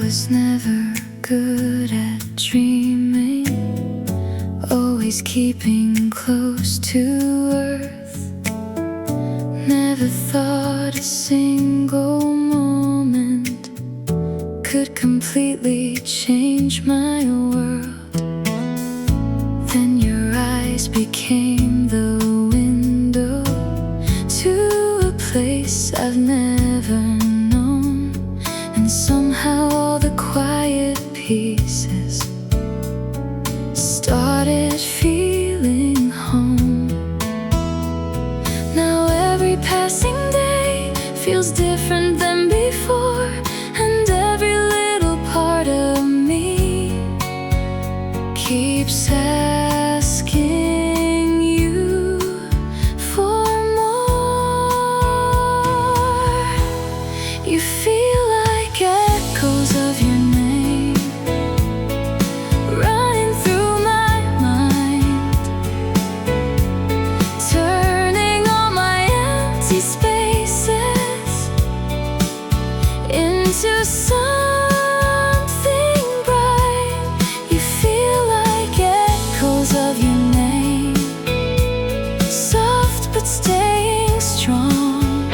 was never good at dreaming, always keeping close to earth. Never thought a single moment could completely change my world. Then your eyes became the window to a place I've never known, and somehow all the quiet pieces started feeling home. Now every passing day feels different than before, and every little part of me keeps asking you for more. You feel like echoes of your name running through my mind, turning all my empty spaces into something bright. You feel like echoes of your name, soft but staying strong.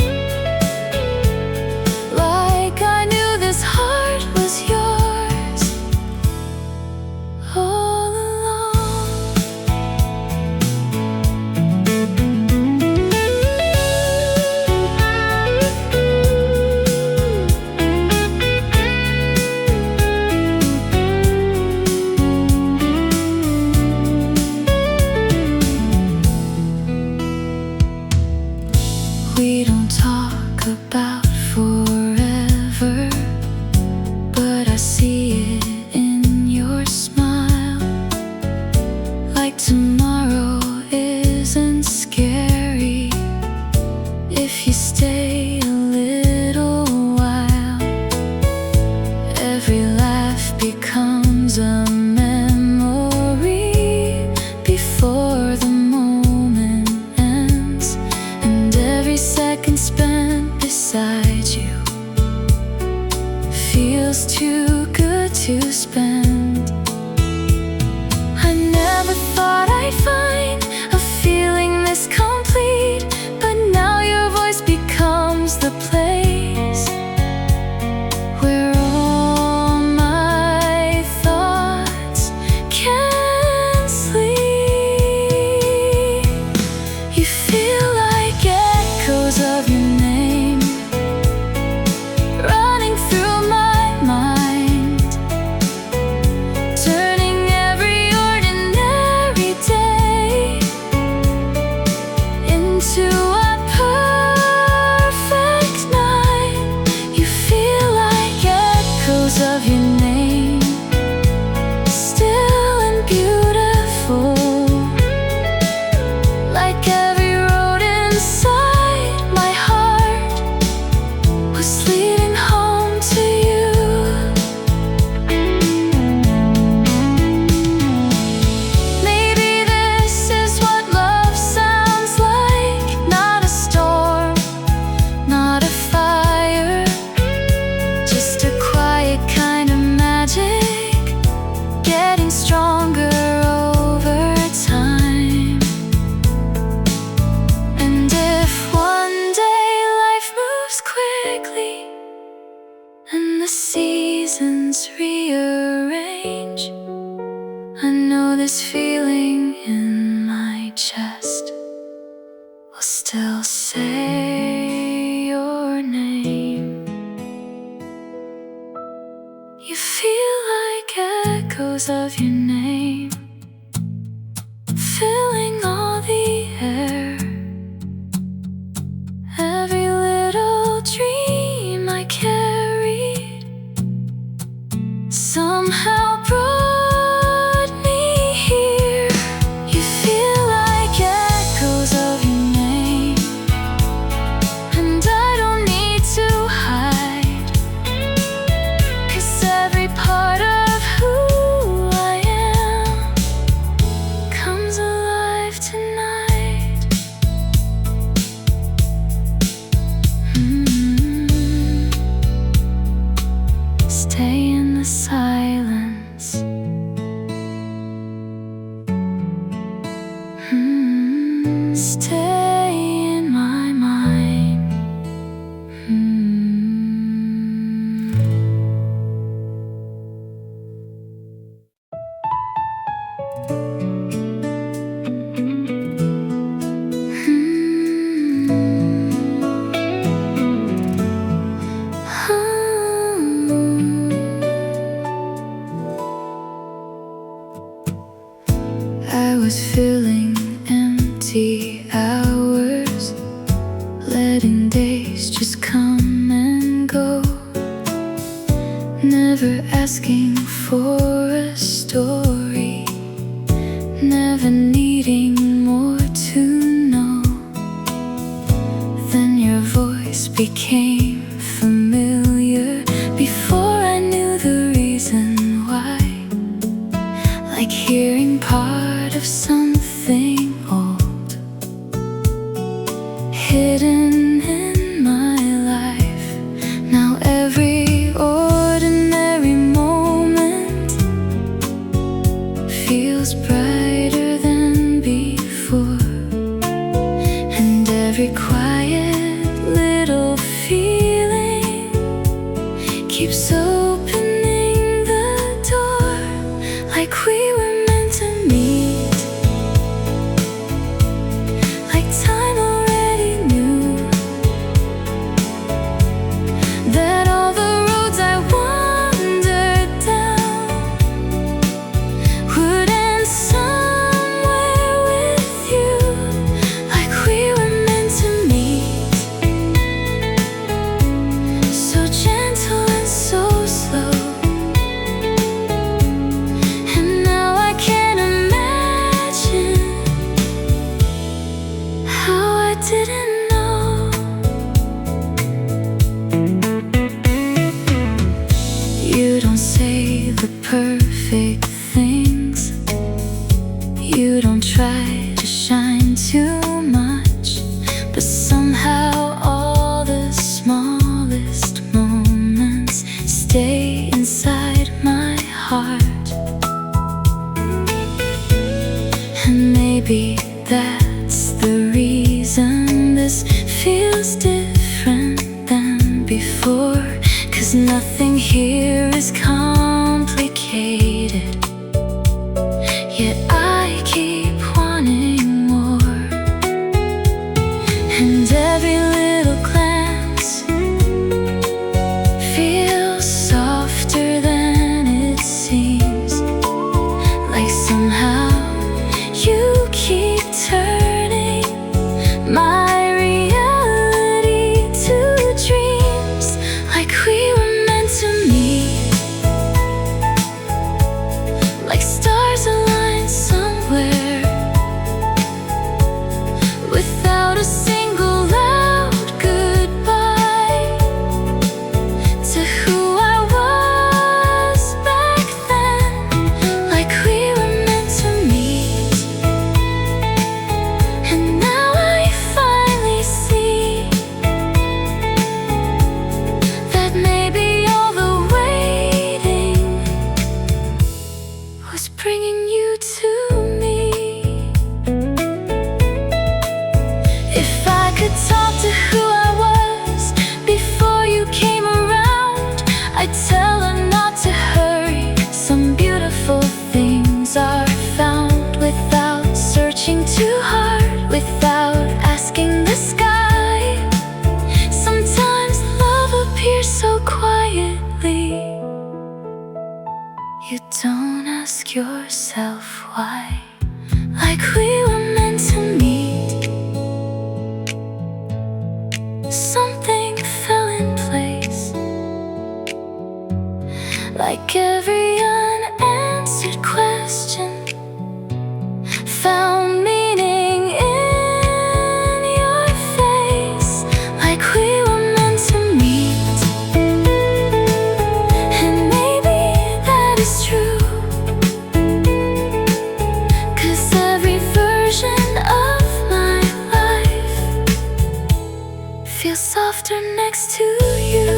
Like I knew this heart was yours all along. We don't talk about forever, but I see it in your smile. Like tomorrow isn't scary if you stay a little while. Every laugh becomes a memory before the moment ends, and every second spent beside you feels too good to spend. I never thought I'd find a feeling this complete, but now your voice becomes the place where all my thoughts can sleep. You feel like echoes of your name running through my mind, turning every ordinary day into a perfect night. You feel like echoes of your name, still and beautiful. Like every road inside my heart was leading home to you. Maybe this is what love sounds like. Not a storm, not a fire, just a quiet kind of magic, getting stronger over time. And if one day life moves quickly and the seasons rearrange, I know this feeling in my chest will still say your name. You feel like echoes of your name filling all the air. Every little dream I carried somehow brought me here. You feel like echoes of your name, and I don't need to hide, 'cause every part of who I am Never asking for a story, never needing more to know. Then your voice became familiar before I knew the reason why. Like hearing part of something old, hidden in my life. Now every ordinary moment feels brighter than before, and every quiet little feeling keeps opening the door. Like we were meant to meet, like time already knew that all the roads I wandered down would end somewhere with you. Like we were meant to meet, so gentle and so slow. And now I can't imagine how I didn't know. You don't say the perfect things, you don't try to shine too much, but somehow all the smallest moments stay inside my heart. And maybe that's the reason this feels different than before. 'Cause nothing here is complicated, yet I keep wanting more. And every little glance feels softer than it seems. Like somehow you keep turning my reality to dreams. Like we were meant to meet, like stars aligned somewhere, without a single loud goodbye to who I was back then. Like we were meant to meet, and now I finally see that maybe all the waiting was bringing you to me. If I could talk to who I was before you came around, I'd tell her not to hurry. Some beautiful things are found without searching too hard, without asking the sky. Sometimes love appears so quietly, you don't ask yourself why. Like we were meant to meet, something fell in place. Like every unanswered question found meaning in your face. Like we were meant to meet, and maybe that is true. 'Cause every version of my life feels softer next to you.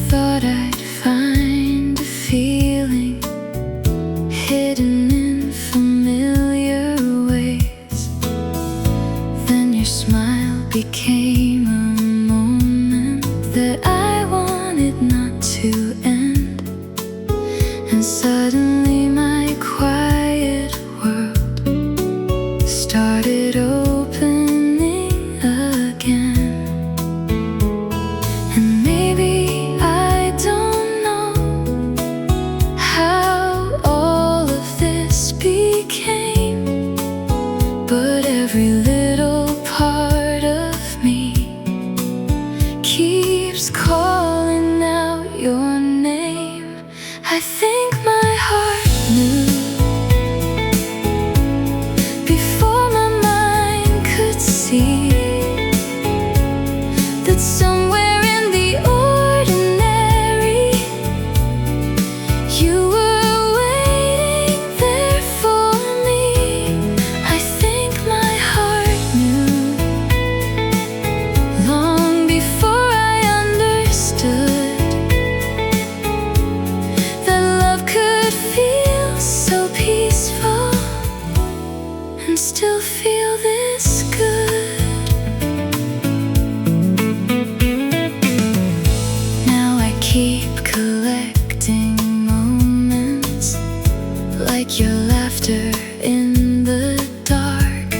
thought I'd find a feeling hidden in familiar ways. Then your smile became a moment that I wanted not to end. And suddenly my quiet world started opening again. And maybe I don't know how all of this became, but every little part of me keeps calling out your name. I think my heart knew before my mind could see that somewhere in the ordinary you were waiting there for me. I think my heart knew long before I understood that love could feel so peaceful and still feel this good. Now I keep collecting moments like your laughter in the dark,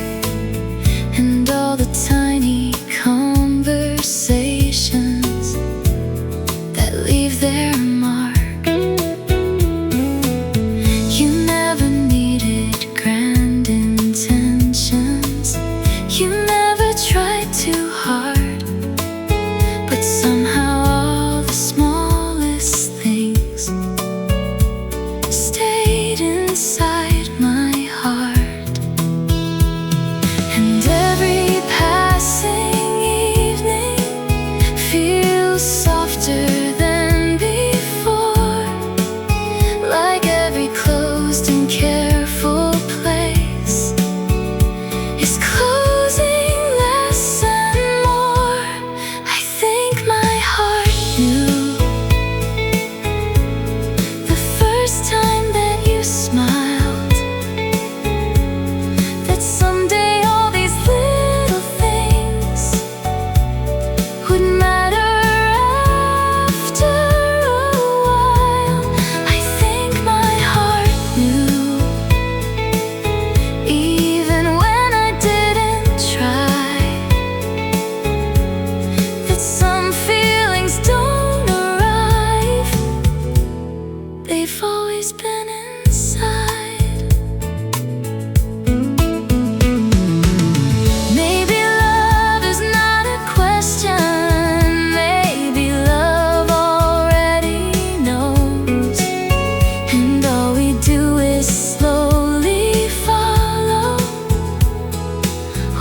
and all the tiny conversations that leave their mark. You never needed grand intentions, you never tried too hard, but somehow all the smallest things stayed inside my heart. And every passing evening feels softer than before, like every closed and careful place is closing less and more. I think my heart knew the first time that you smiled that someday all these little things would matter after a while. I think my heart knew even when I didn't try that some feelings don't arrive, they've always been inside. Maybe love is not a question, maybe love already knows, and all we do is slowly follow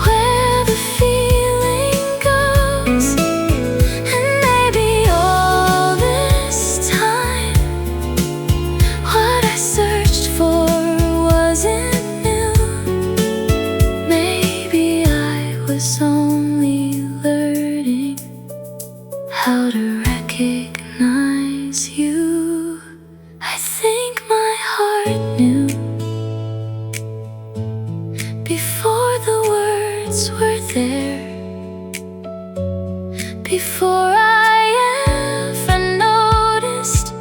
where the feeling goes. And maybe all this time what I searched for wasn't new. Maybe I was only learning how to recognize you. I think my heart knew before the words were there, before I ever noticed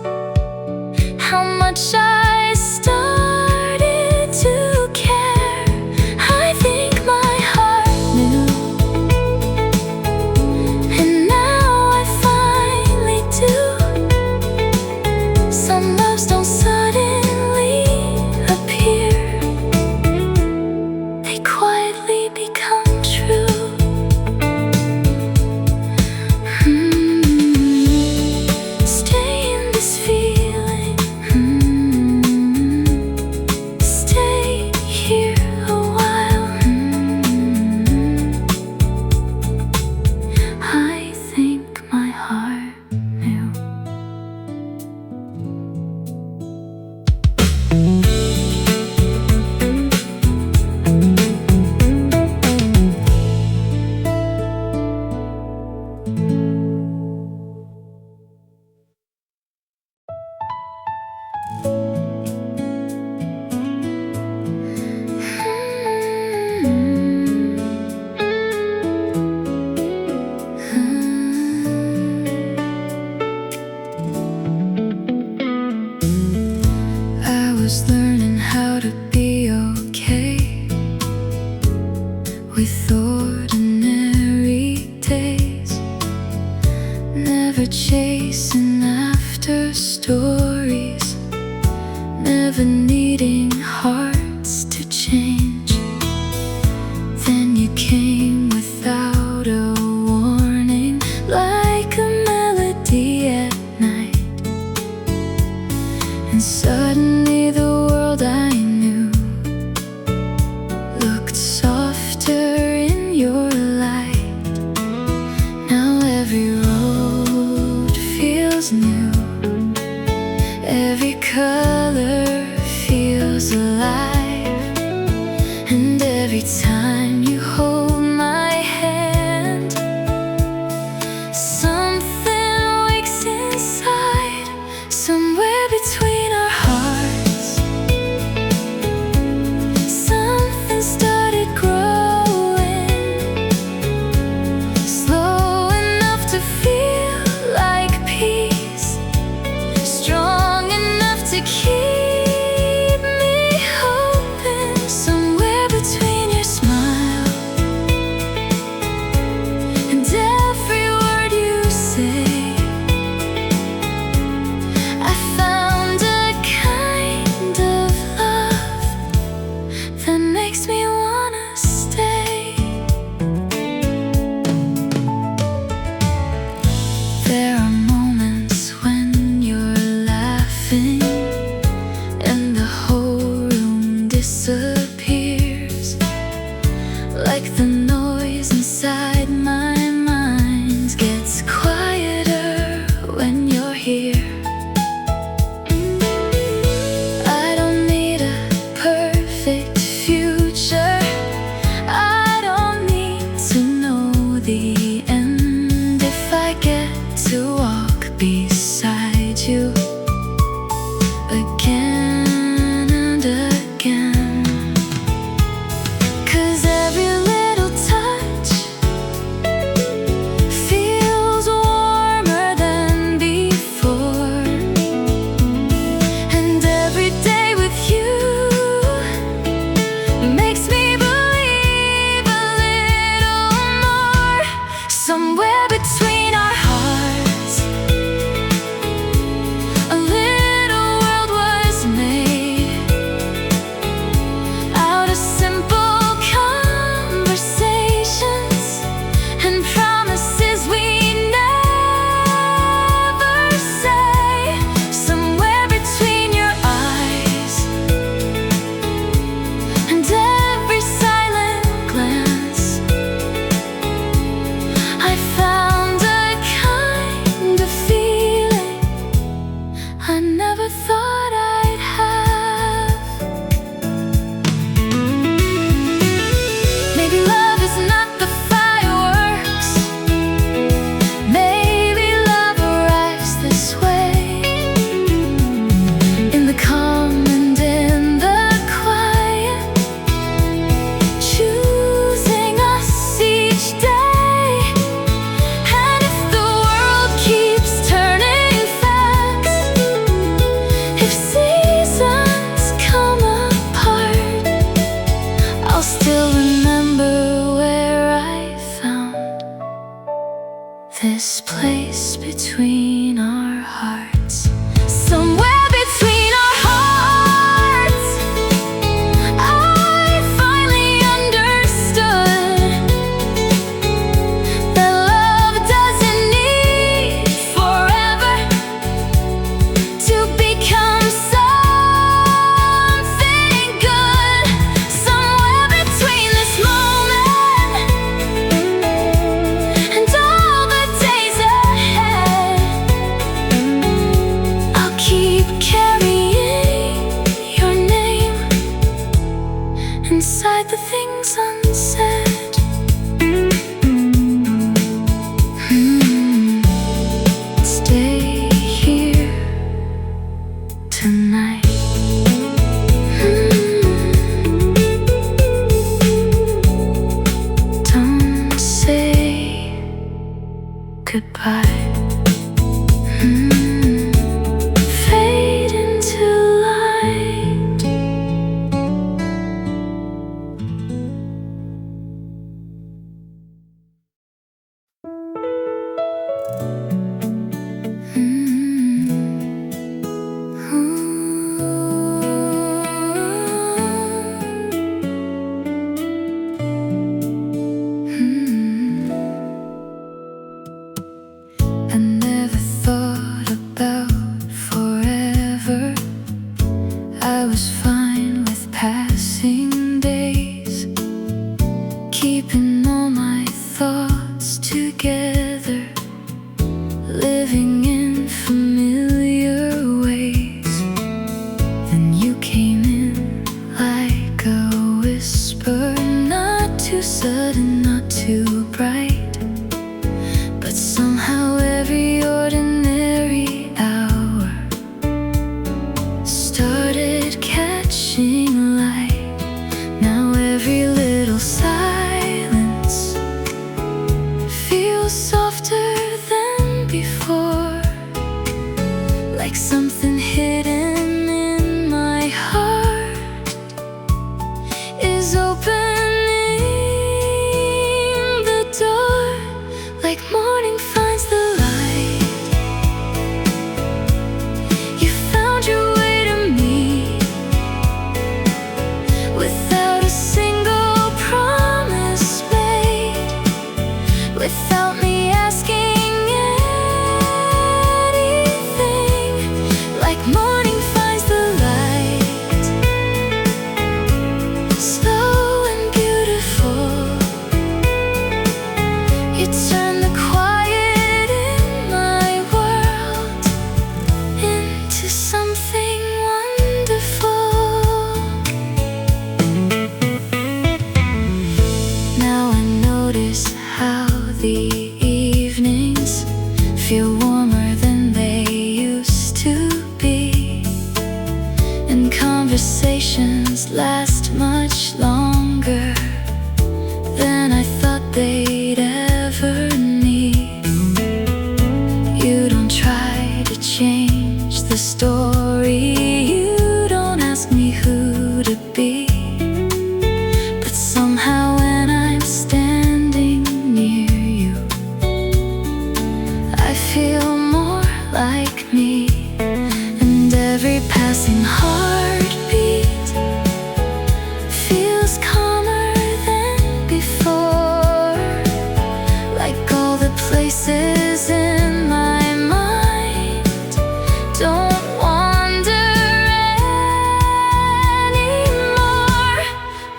how much I started to care. I think my heart knew, and now I finally do. Some loves don't suddenly appear, they quietly become true. was learning how to be okay with ordinary days, never chasing after stories, never needing hearts to change. Then you came without a warning, like a melody at night, and suddenly the world I knew looked softer in your light. Now every road feels new, every color feels alive, and every time you hold my hand, something wakes inside, somewhere between our hearts. Something started growing, slow enough to feel like peace, strong enough to keep me hoping. Somewhere between your smile and every word you say, I found a kind of love that makes me wanna stay. There are moments when you're laughing and the whole room disappears, like the noise inside my mind gets quieter when you're here. I don't need a perfect future, I don't need to know the end. If I get to walk beside you again and again, 'cause every little touch feels warmer than before, and every day with you makes me believe a little more. Somewhere between our hearts, a little world was made out of simple conversations and promises we never say. Somewhere between your eyes and every silent glance, I found a kind of feeling I never thought I'd have. Maybe love is not the fireworks, maybe love arrives this way, in the calm and in the quiet, choosing us each day. And if the world keeps turning fast, if seasons come apart, I'll still remember where I found this place between our hearts. Somewhere between our hearts, I finally understood that love doesn't need forever to become something good. Somewhere between this moment and all the days ahead, I'll keep carrying your name inside the things unsaid. Stay here tonight. Don't say goodbye. Fade into light. feel warmer than they used to be, and conversations last much longer than I thought they'd ever need. You don't try to change the story, you don't ask me who to be, but somehow when I'm standing near you, I feel more like me. And every passing heartbeat feels calmer than before, like all the places in my mind don't wander anymore.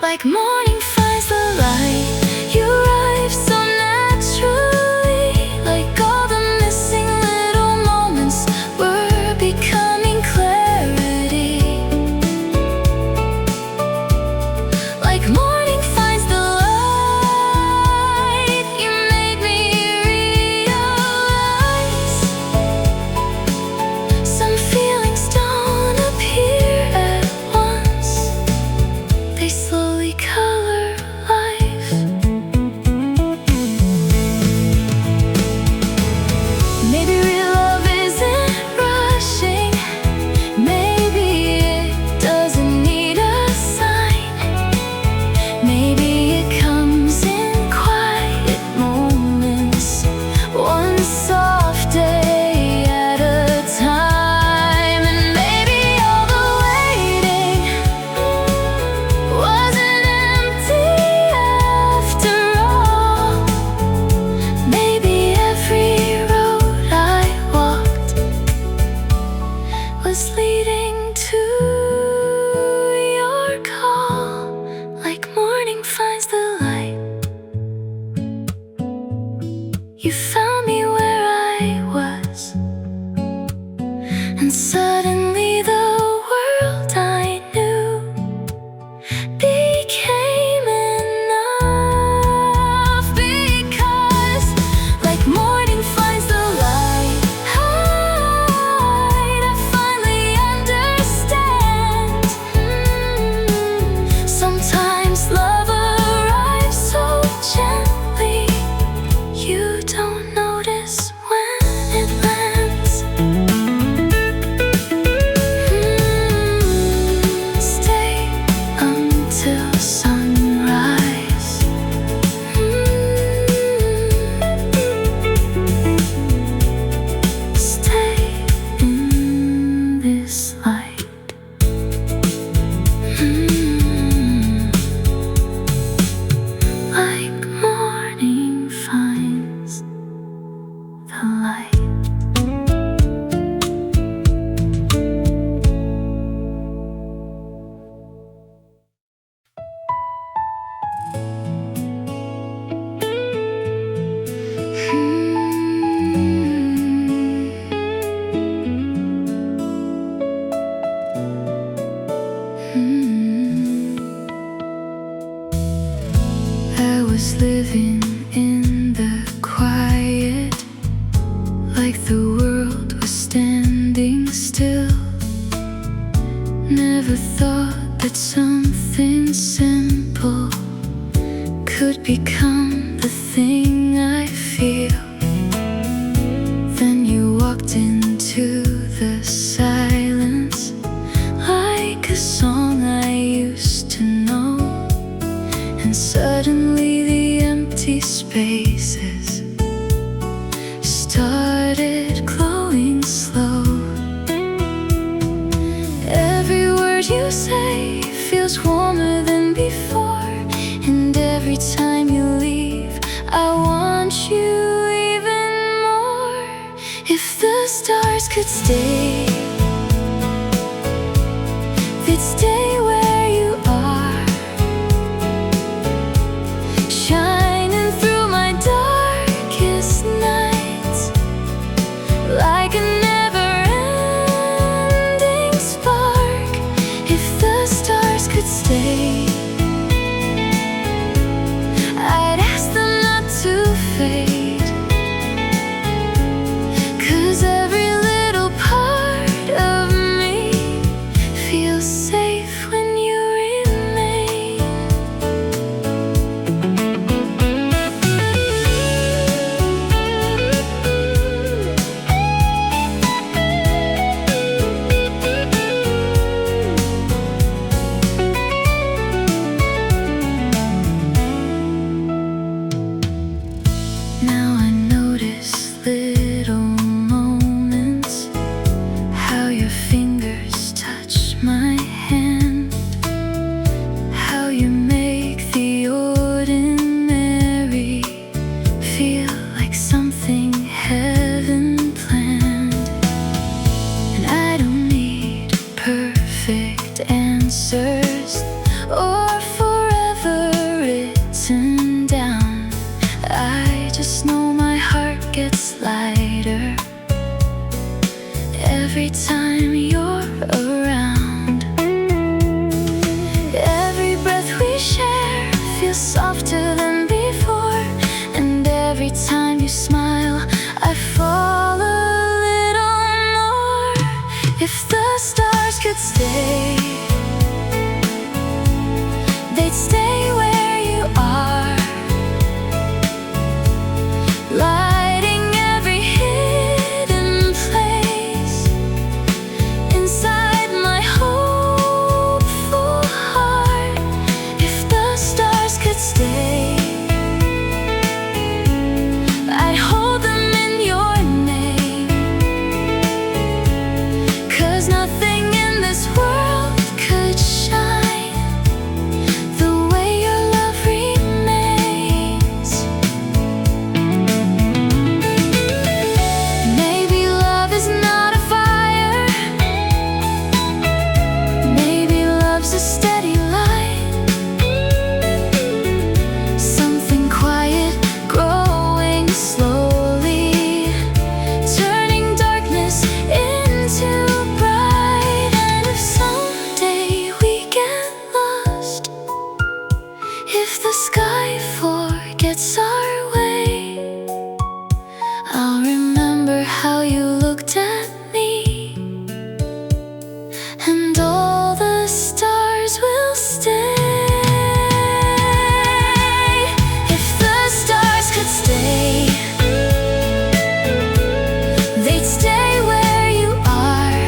Like morning finds the light, you arrive so naturally, like all the missing little moments were becoming clarity. Like morning finds the light, you made me realize some feelings don't appear at once, they slowly color life. Maybe real love isn't rushing, maybe it doesn't need a sign, maybe it comes in quiet moments, one soft day at a time. And maybe all the waiting wasn't empty after all. Maybe every road I walked was leading to your call. Like morning finds the light, you found me where I was, and suddenly the world I knew became enough. Because like morning finds the light, I finally understand. Sometimes love arrives so gently, you don't notice when it lands. Stay until sunrise. Stay in this light. Like morning finds the light. I was living in the quiet, like the world was standing still. Never thought that something simple could become the thing I feel. Then you walked into the silence, like a song I used to know, and suddenly the empty spaces started glowing slow. Every word you say feels warmer than before, and every time you leave, I want you even more. If the stars could stay, they'd stay where you are, shining through my darkest nights, like a never-ending spark. If the stars could stay, I'd ask them not to fade, every time you're around. Every breath we share feels softer than before, and every time you smile, I fall a little more. If the stars could stay, they'd stay where you are, lighting every hidden place inside my hopeful heart. If the stars could stay, I'd hold them in your name, 'cause nothing in this world could shine the way your love remains. Maybe love is not a fire, maybe love's a steady light, something quiet growing slowly, turning darkness into bright. And if someday we get lost, if the sky forgets our way, I'll remember how you looked at me, and all the stars will stay. If the stars could stay, they'd stay where you are,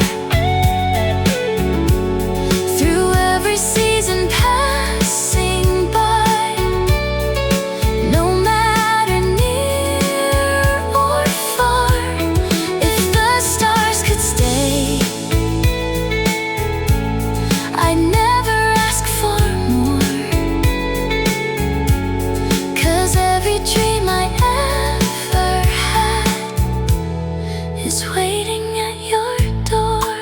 through every season passing by, no matter near or far. If the stars could stay, I'd never ask for more, 'cause every dream I ever had is waiting at your door.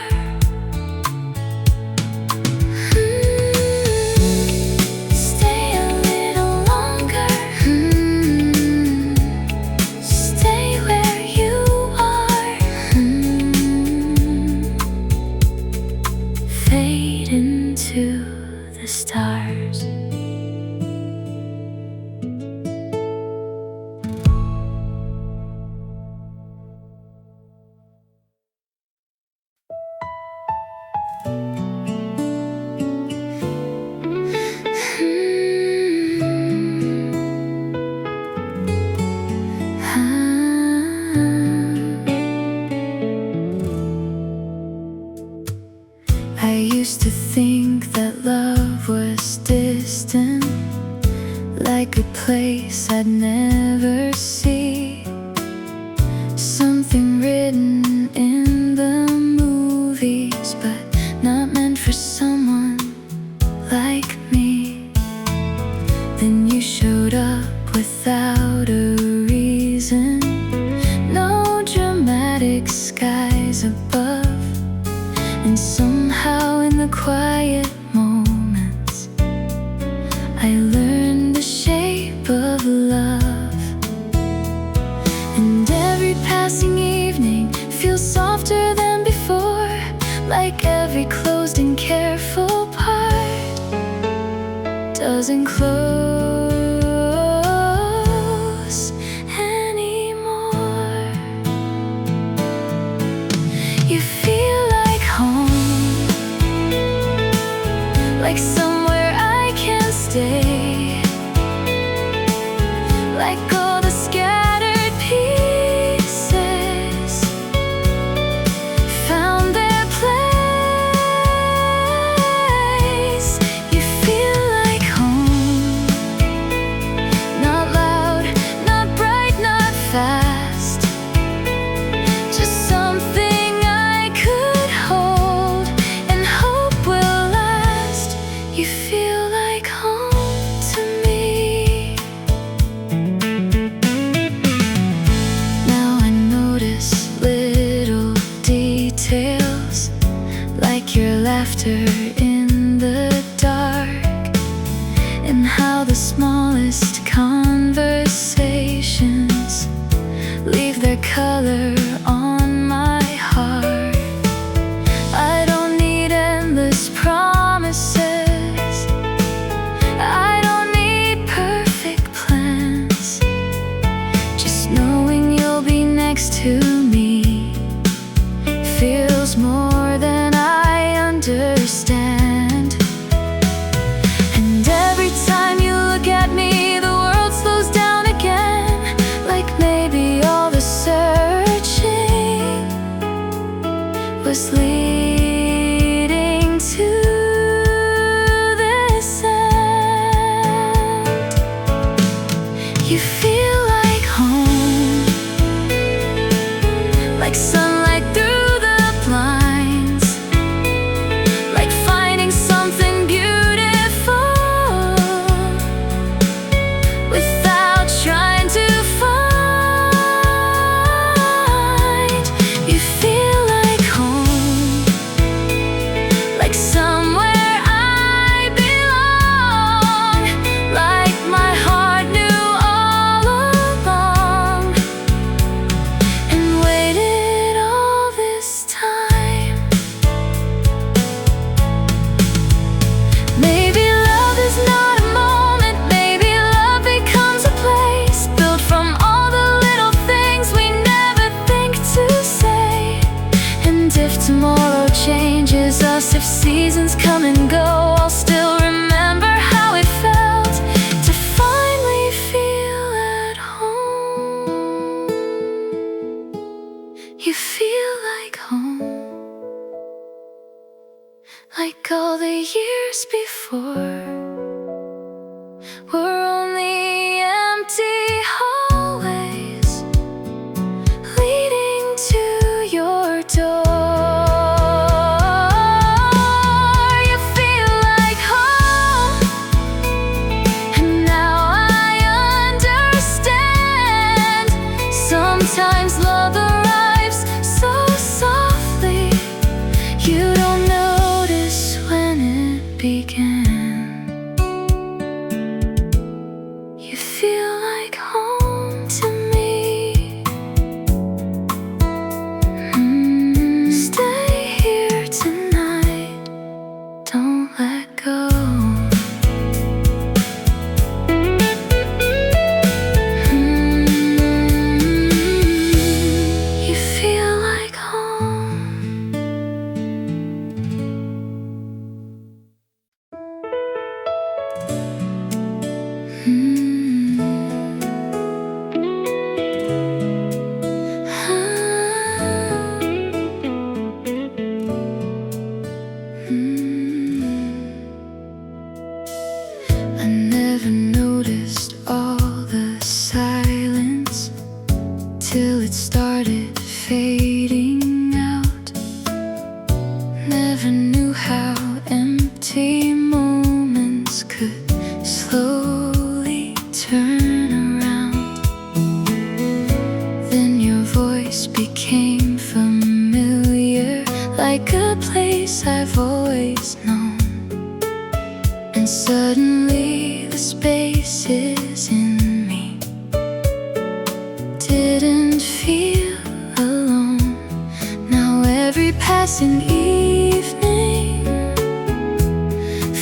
Stay a little longer. Stay where you are. Fade into the stars. I used to think that love was distant, like a place I'd never see, something written in the movies, but not meant for someone like me. Then you showed up without a reason, no dramatic skies above, and somehow in the quiet moments I learned the shape of love. And every passing evening feels softer than before, like every closed and careful part doesn't close anymore. You feel like home, like somewhere I can stay, like all the scattered pieces found their place. You feel like home, not loud, not bright, not fast, just something I could hold and hope will last. You feel like home to me. Now I notice little details, like your laughter in the dark, and how the smallest conversations leave their color on my heart. was leading to this end. You feel like home, like sunlight through the blinds, like finding something beautiful without trying to find. You feel like home, like somewhere I belong, like my heart knew all along and waited all this time. Maybe love is not a moment, maybe love becomes a place built from all the little things we never think to say. And if tomorrow changes us, if seasons come and go, I'll still remember how it felt to finally feel at home. You feel like home, like all the years before were only empty hallways leading to your door. You feel like home, and now I understand. Sometimes love arrives so softly, you don't notice when it began. You feel like home to me. Stay here tonight, don't let go. You feel like home. I never noticed all the silence till it started fading out. Never knew how empty moments could slowly turn around. Then your voice became familiar, like a place I've always known. And suddenly the spaces in me didn't feel alone. Now every passing evening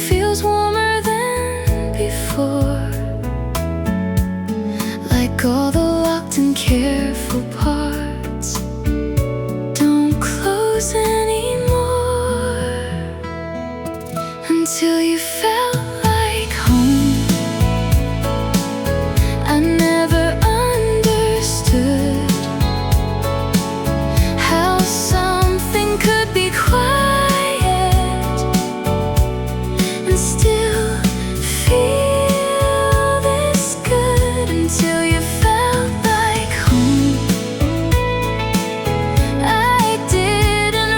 feels warmer than before, like all the locked and careful parts don't close anymore. Until you felt like home. I never understood how something could be quiet and still feel this good. Until you felt like home. I didn't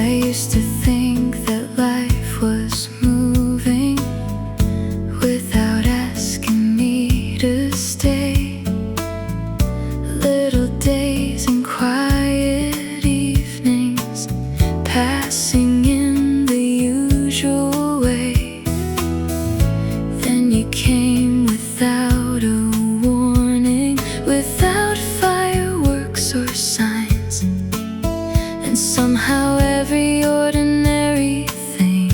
I used to think that life was moving without asking me to stay. Little days and quiet evenings passing in the usual way. Then you came without a warning, without fireworks or signs, and somehow every ordinary thing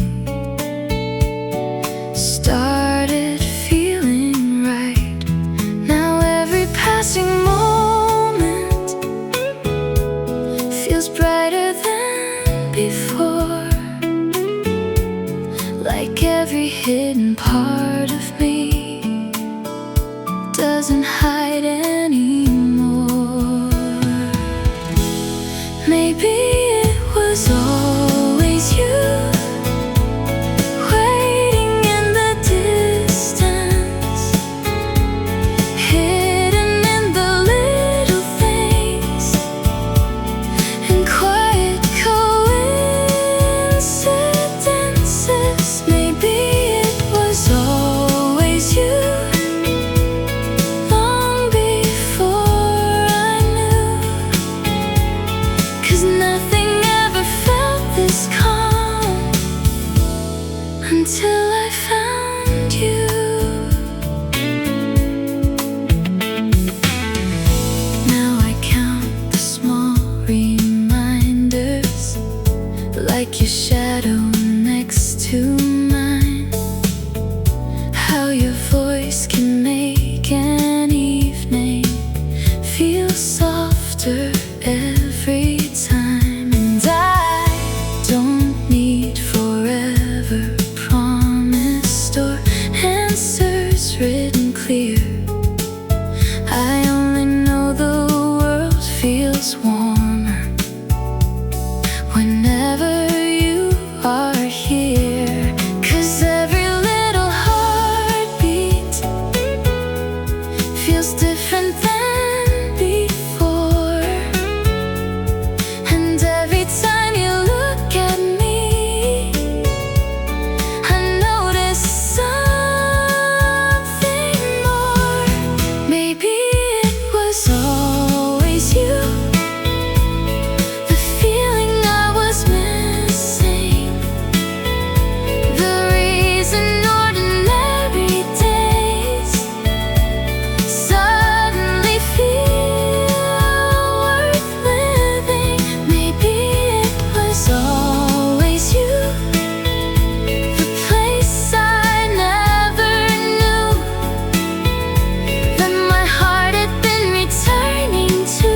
started feeling right. Now every passing moment feels brighter than before, like every hidden part of me doesn't hide anymore. Maybe it was always you, waiting in the distance, hidden in the little things and quiet coincidences. Maybe it was always you, long before I knew, 'cause nothing ever felt this calm until I found you. Now I count the small reminders, like your shadow next to mine, how your voice can make an evening feel softer every time. And I don't need forever promised or answers written clear. I only know the world feels warmer whenever you are here. 'Cause every little heartbeat feels different than before, and every time you look at me, I notice something more. Maybe it was always you, the feeling I was missing, the reason ordinary days suddenly feel worth living. Maybe it was always you, the place I never knew, that my heart had been returning to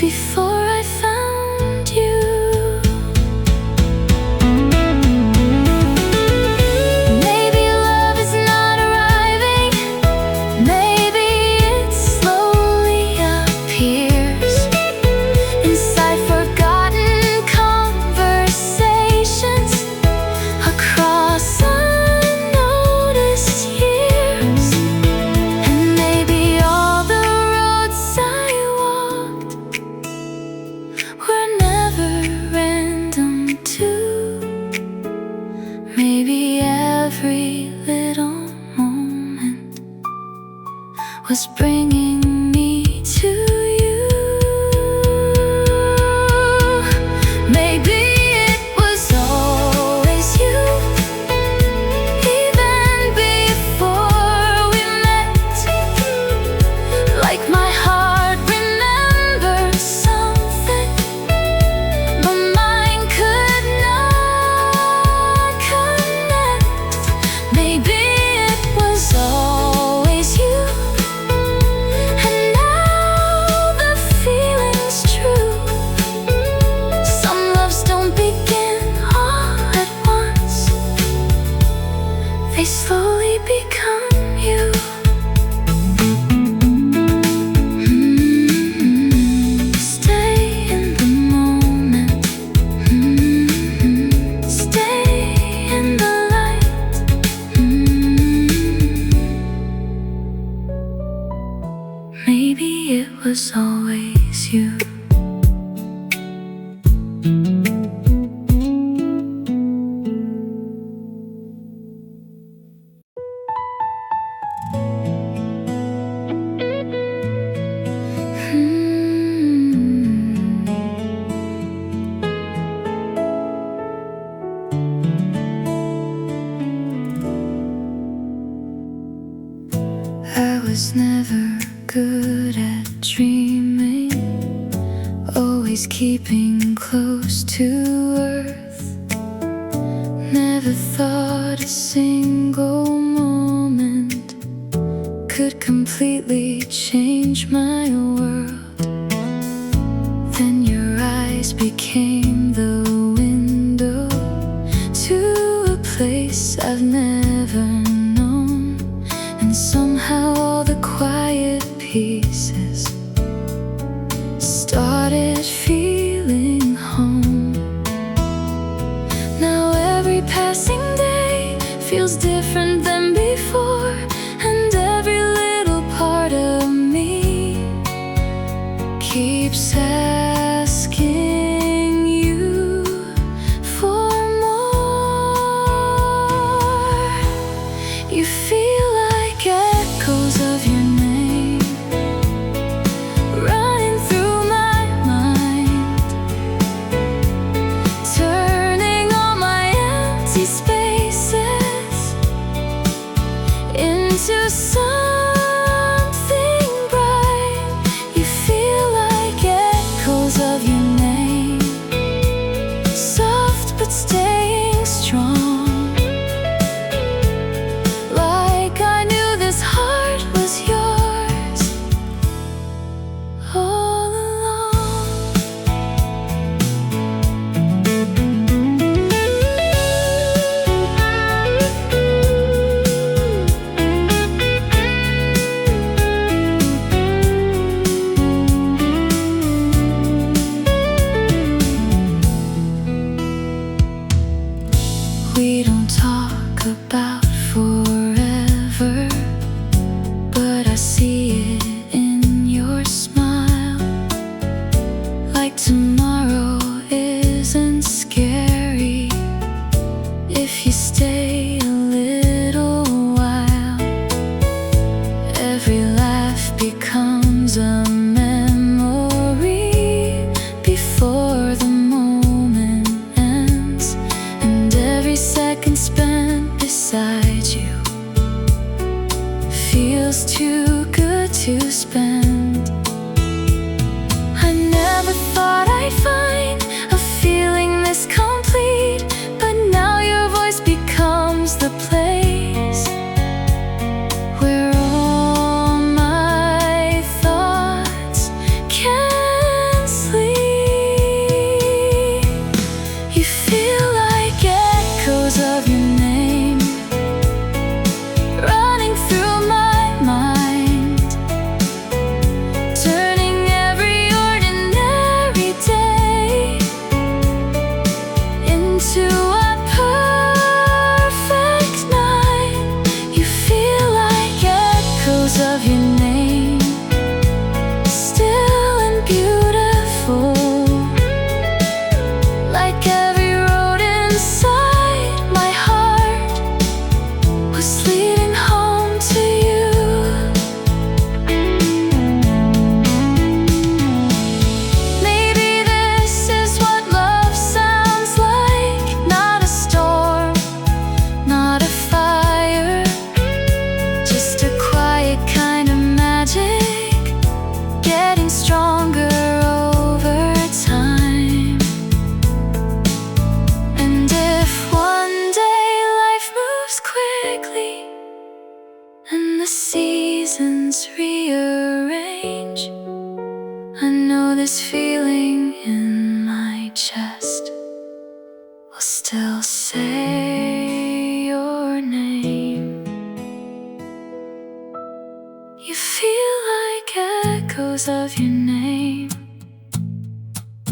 before I found you. Maybe love is not arriving, maybe it slowly appears inside forgotten conversations across unnoticed years. And maybe all the roads I walked were never random too. Maybe every little moment was bringing me to you. Maybe it was always you, even before we met, like my heart remembered something, but mine could not connect. Maybe it was always you, and now the feeling's true. Some loves don't begin all at once, they slowly become you. Stay in the moment, stay in the light. Maybe it was always you. always keeping close to earth. Never thought a single moment could completely change my world. Then your eyes became the window to a place I've never known. And somehow all the quiet pieces started feeling home. Now every passing day feels different than before, and every little part of me keeps asking you for more. You feel like echoes of your name running through my mind, turning all my empty spaces into something bright. You feel like echoes of your name, soft but staying strong. Like I knew this heart was yours all along. We don't talk about forever, but I see it in your smile. Like tomorrow isn't scary if you stay a little while. Every laugh becomes a memory before the moment ends, and every second spent beside you feels too good to spend. I never thought I'd find a feeling this complete, but now your voice becomes the place where all my thoughts can sleep. You feel like echoes of your name running through my mind, turning every ordinary day into a perfect night. You feel like echoes of your name, still and beautiful. Like every road inside my heart was leading home to you. Maybe this is what love sounds like. Not a storm, not a fire, just a quiet kind of magic, getting stronger over time. And if one day life moves quickly and the seasons rearrange, I know this feeling in my chest will still say your name. You feel like echoes of your name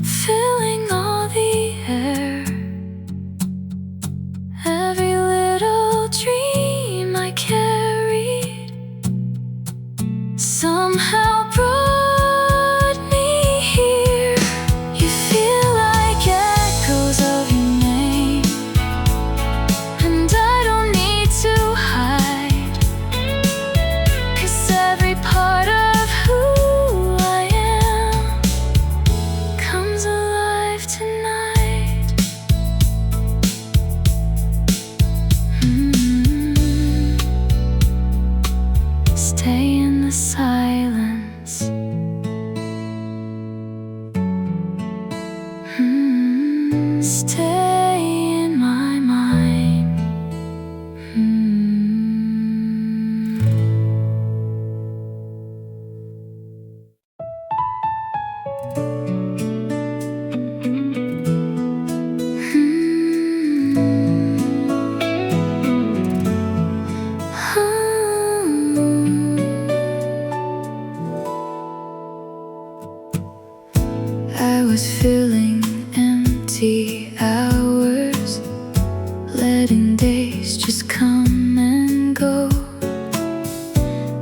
filling all the air. Every little dream I carried somehow brought me here. You feel like was filling empty hours, letting days just come and go,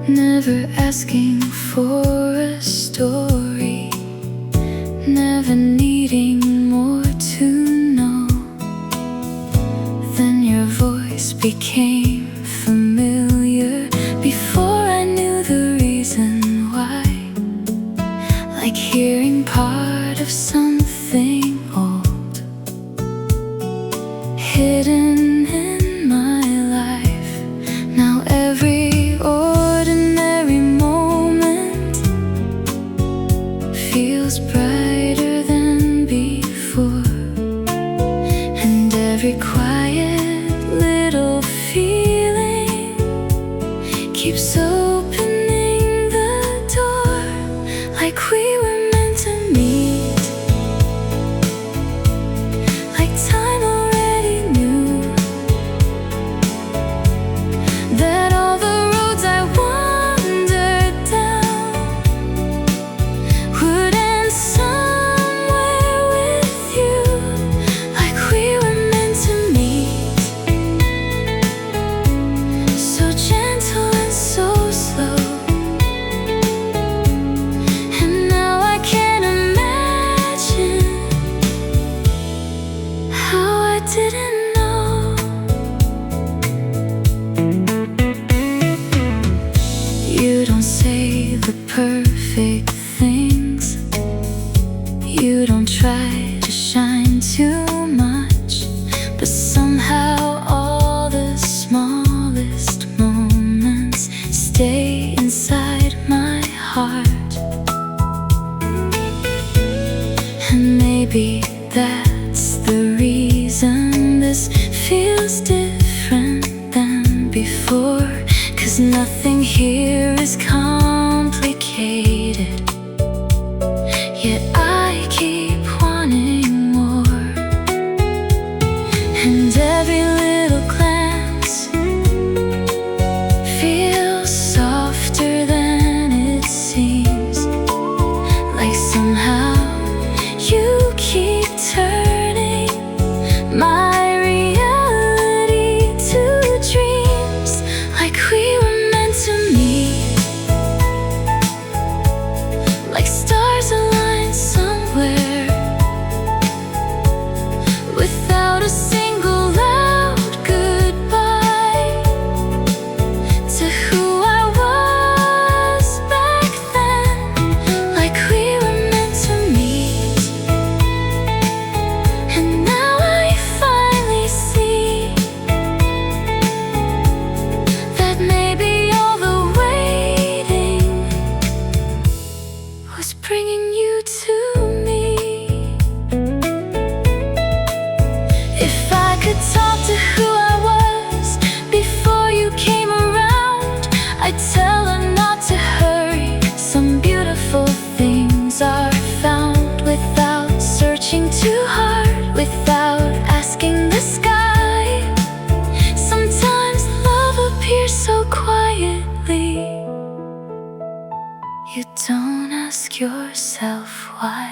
never asking for a story, never needing more to know. Then your voice became familiar before I knew the reason why, like hearing part of something old, hidden in my life. Now every ordinary moment feels brighter than before, and every quiet little feeling keeps opening the door, like we were meant to meet, like time already knew that all the roads I wandered down would end somewhere with you, like we were meant to meet, so gentle and so slow. And now I can't imagine how I didn't know. You don't say the perfect things, you don't try to shine too much, but somehow all the smallest moments stay inside my heart. And maybe that's the reason this feels different than before, 'cause nothing here is complicated, yet I keep wanting more. And every little glance feels softer than it seems, like somehow you keep turning my reality to dreams, like we were meant to meet, like stars aligned somewhere, without a single loud goodbye to who I was back then, like we were meant to meet. And now I finally see that maybe all the waiting was bringing you to me. If I could talk to who I was before you came around, I'd tell her not to hurry. Some beautiful things are found without searching too hard, without asking the sky. Sometimes love appears so quietly, you don't ask yourself why,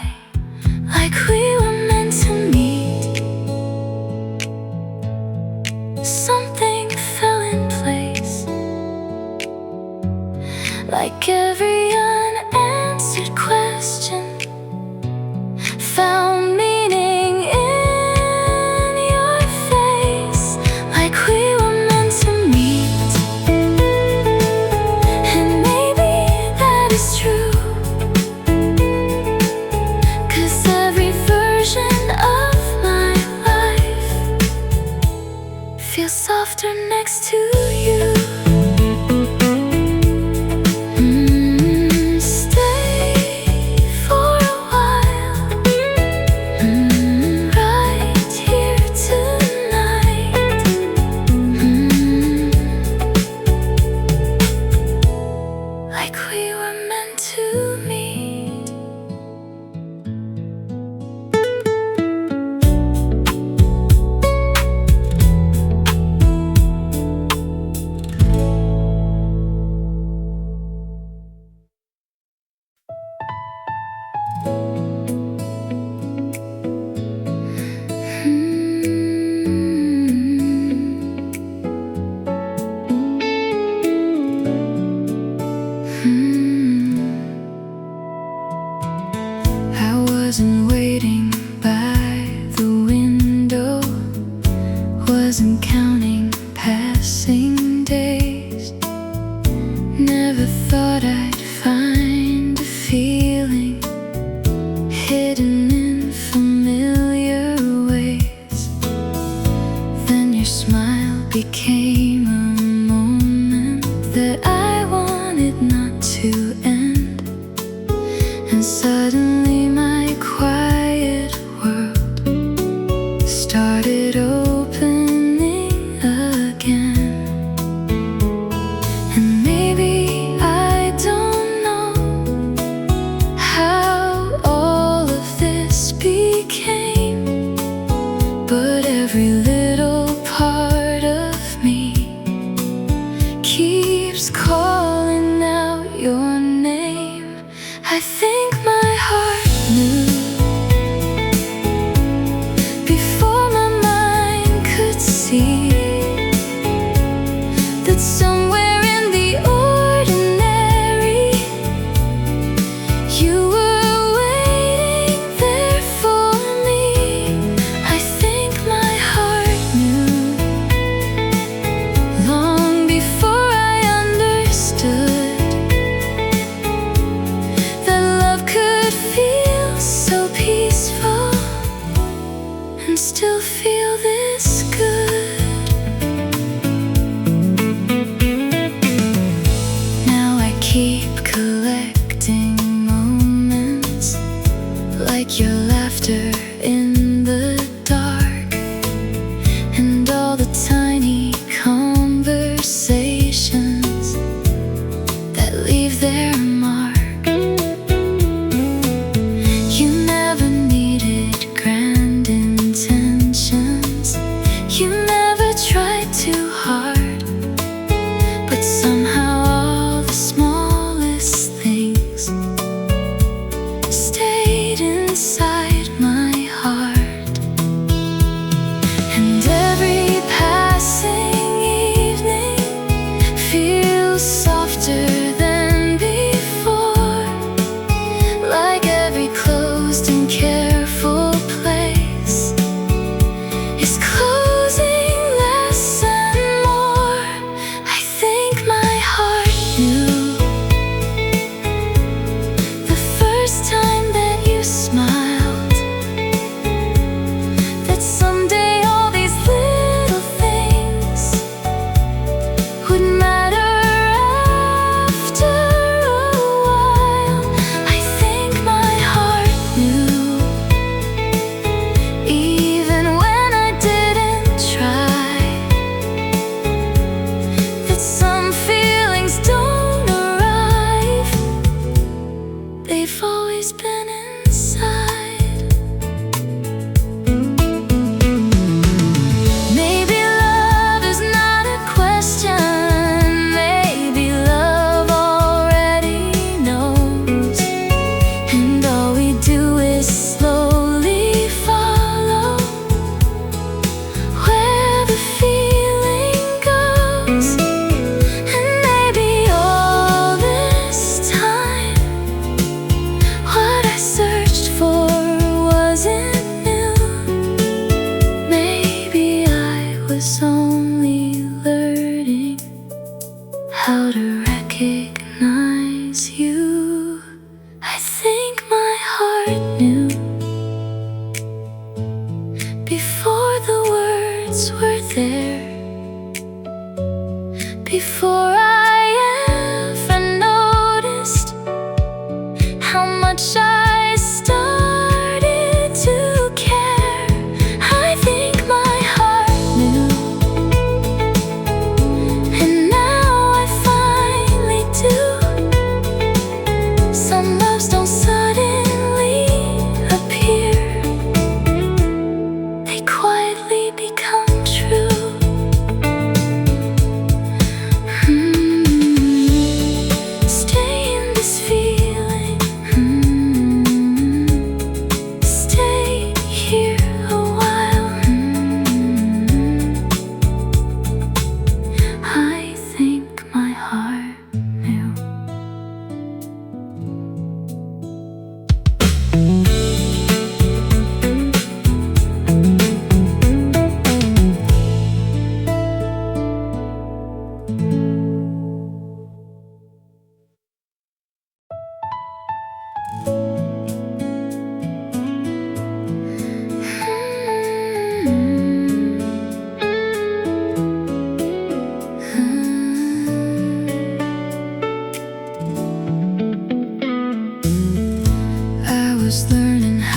like we were meant to meet. Something fell in place, like every unanswered question found meaning in your face, like we were meant to meet. And maybe that is true, 'cause every version of my life feels softer next to you. Stay for a while, right here tonight. Like we were meant to meet. wasn't waiting by the window, wasn't counting passing days. Never thought I'd find a feeling hidden in familiar ways. Then your smile became a moment that I wanted not to end. And suddenly my quiet world started opening again. And maybe I don't know how all of this became, but every little part of me keeps calling out your name. I think my heart knew before my mind could see that somewhere in the ordinary you were waiting there for me. I think my heart knew long before I understood that love could feel so peaceful and still feel this good. Now I keep collecting moments like your laughter in the dark, and all the tiny conversations that leave their mark. You never needed grand intentions, you never tried too hard, but somehow all the smallest things stayed inside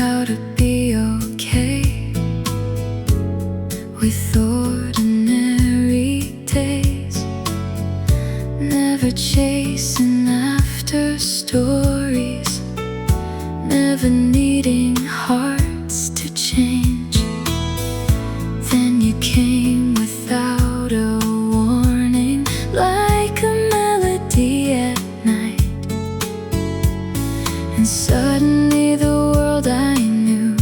how to be okay with ordinary days, never chasing after stories, never needing hearts to change. Then you came without a warning, like a melody at night, and suddenly the world I knew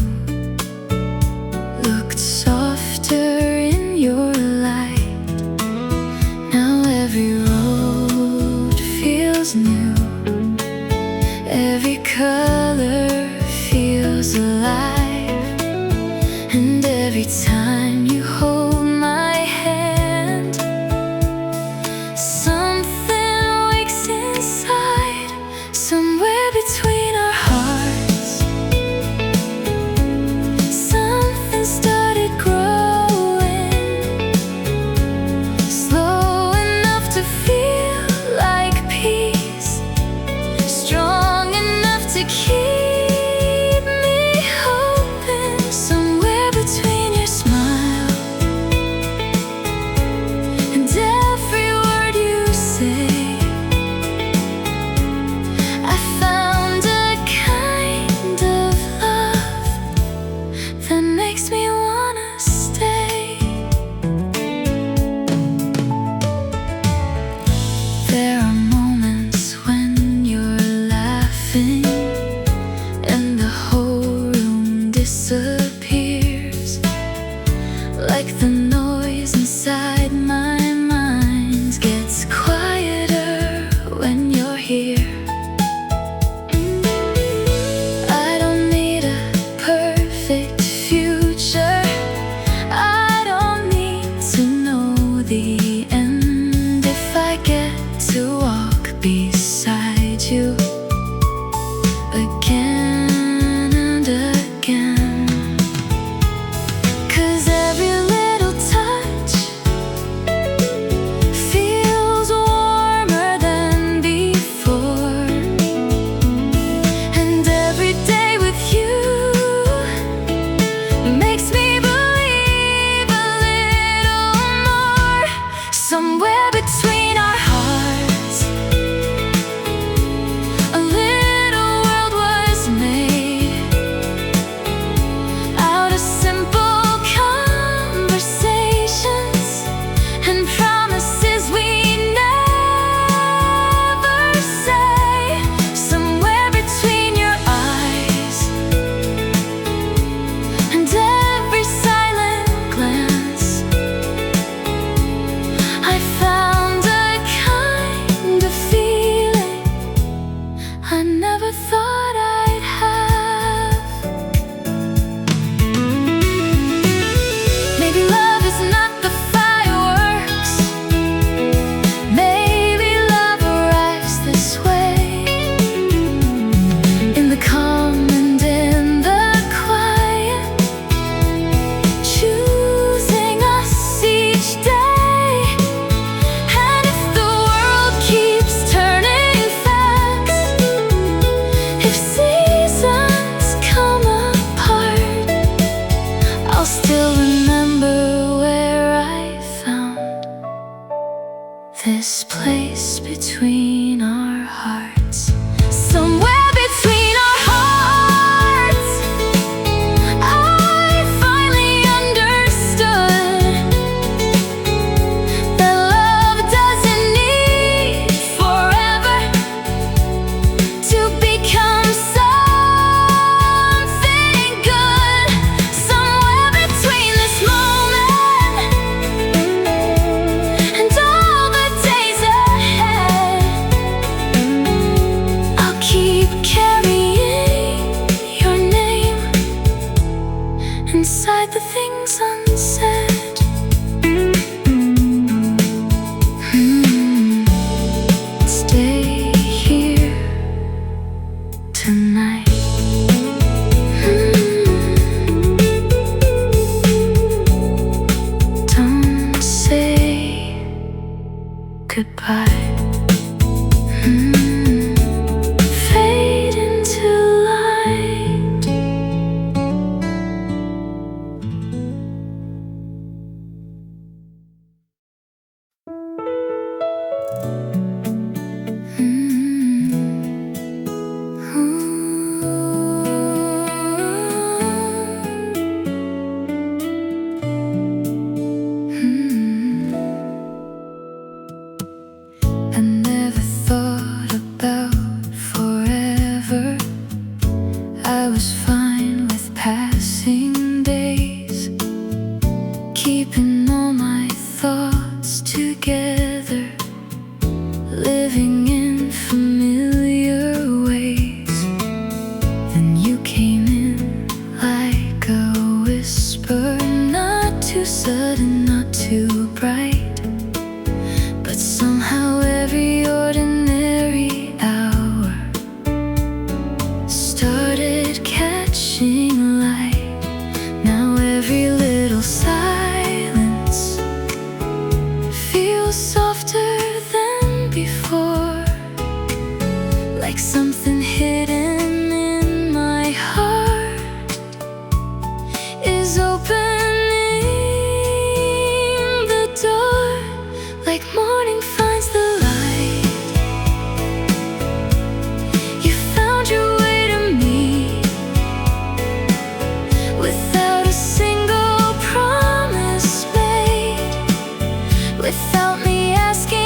looked softer in your light. Now every road feels new, every color feels alive, and every time you hold my hand, something wakes inside, somewhere between our hearts. Something started growing, slow enough to feel like peace, strong enough to keep me hoping. Somewhere between your smile and every word you say, I found a kind of love that makes me wanna stay. There are moments when you're laughing and the whole room disappears, like the noise inside my mind gets quieter when you're here. I don't need a perfect future, I don't need to know the end. If I get to walk beside you again and again, 'cause every little touch feels warmer than before, and every day with you makes me believe a little more. Somewhere between our hearts, a little world was made out of simple conversations and promises we never say. Somewhere between your eyes and every silent glance, I found a kind of feeling I never thought I'd have. Maybe love is not the fireworks, maybe love arrives this way, in the calm and in the quiet, choosing us each day. And if the world keeps turning fast, if seasons come apart, I'll still remember where I found this place between our hearts. Somewhere between our hearts, I finally understood that love doesn't need forever to become something good. Somewhere between this moment and all the days ahead, I'll keep carrying your name inside the things unsaid. Stay here tonight. Don't say goodbye. Fade into light. passing days, keeping all my thoughts together, living in familiar ways. Then you came in like a whisper, not too sudden, not too bright, but somehow every ordinary hour started catching light. Now every little silence feels softer than before, like something hidden in my heart is opening the door, like morning finds the light. You found your way to me without a single promise made, without me asking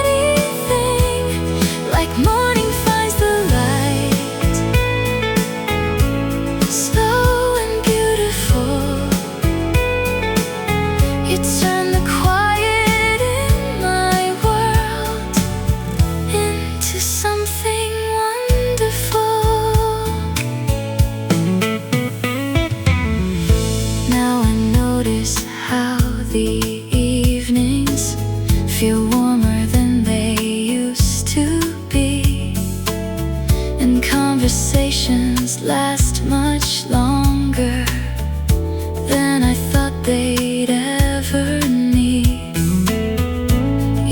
anything, like morning finds the light. Slow and beautiful, you turn the quiet in my world into something wonderful. Now I notice how the evenings feel warmer than they used to be, and conversations last much longer than I thought they'd ever need.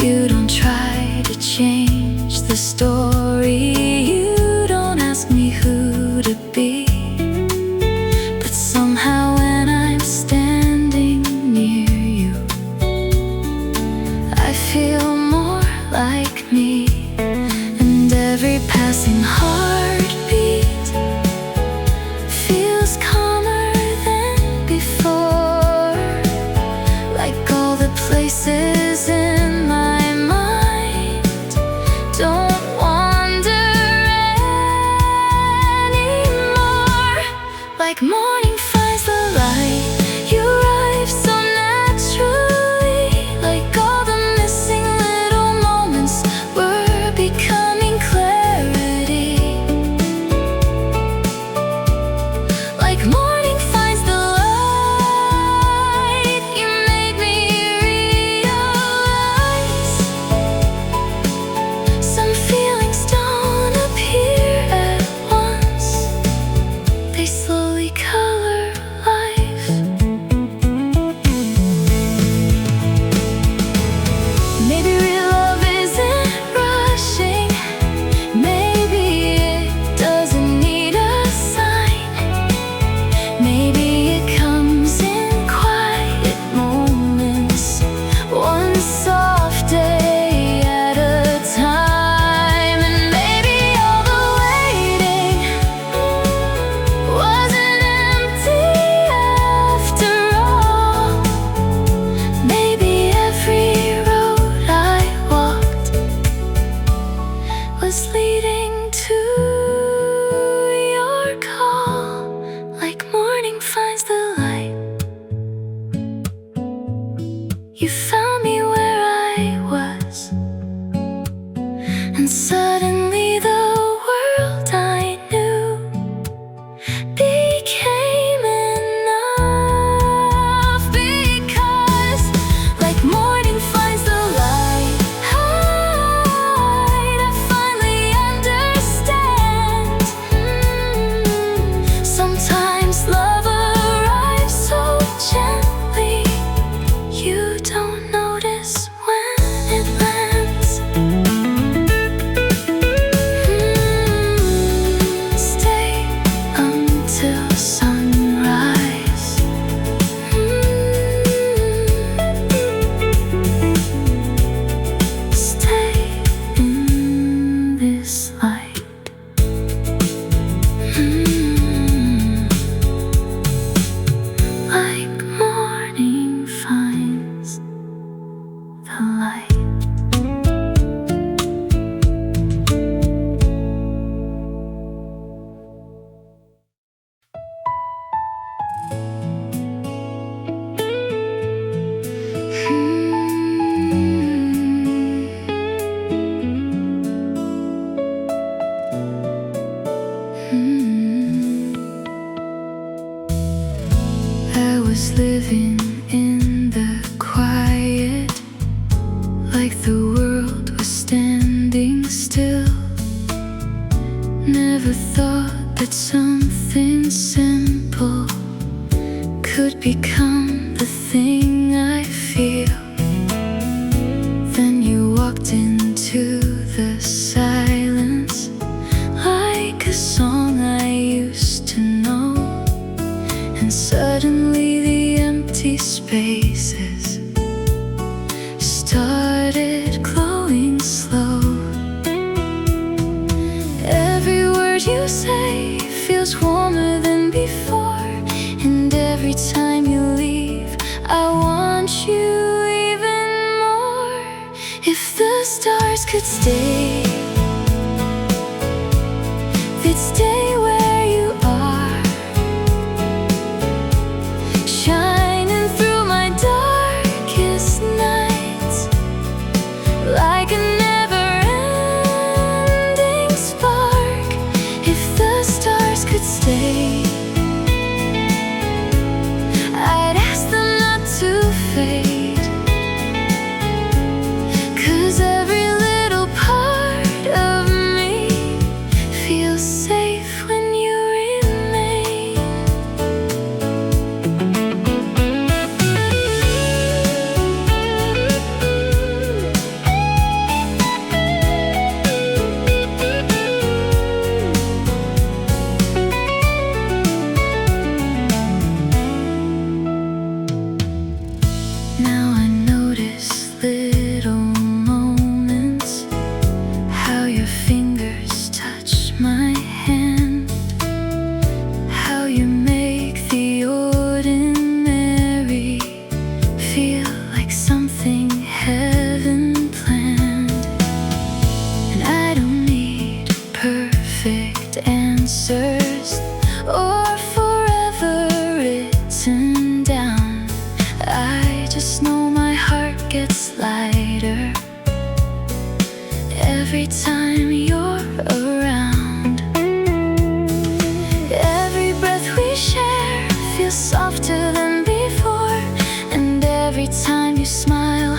You don't try to change the story, you don't ask me who to be, but somehow when I'm standing near you, I feel more like me. And every passing heartbeat feels calmer than before, like all the places in my mind don't wander anymore. Like morning finds the light, you arrive so naturally, like all the missing little moments were becoming clarity. Like morning finds the light, you made me realize some feelings don't appear at once, they slowly come was living in the quiet, like the world was standing still. Never thought that something simple could become the thing I feel. Then you walked into the silence, like a song I used to know. And suddenly the empty spaces started glowing slow. Every word you say feels warmer than before, and every time you leave, I want you even more. If the stars could stay, they'd stay where you are, shining through my darkest nights, like a never-ending spark. If the stars could stay, I'd ask them not to fade, 'cause every little part of me feels safe when you remain. Now I notice little moments, how your fingers touch my hand, how you make the ordinary feel like something heaven planned. And I don't need perfect answers or forever written down. I just know my heart gets lighter every time you're around. Every breath we share feels softer than before, and every time you smile,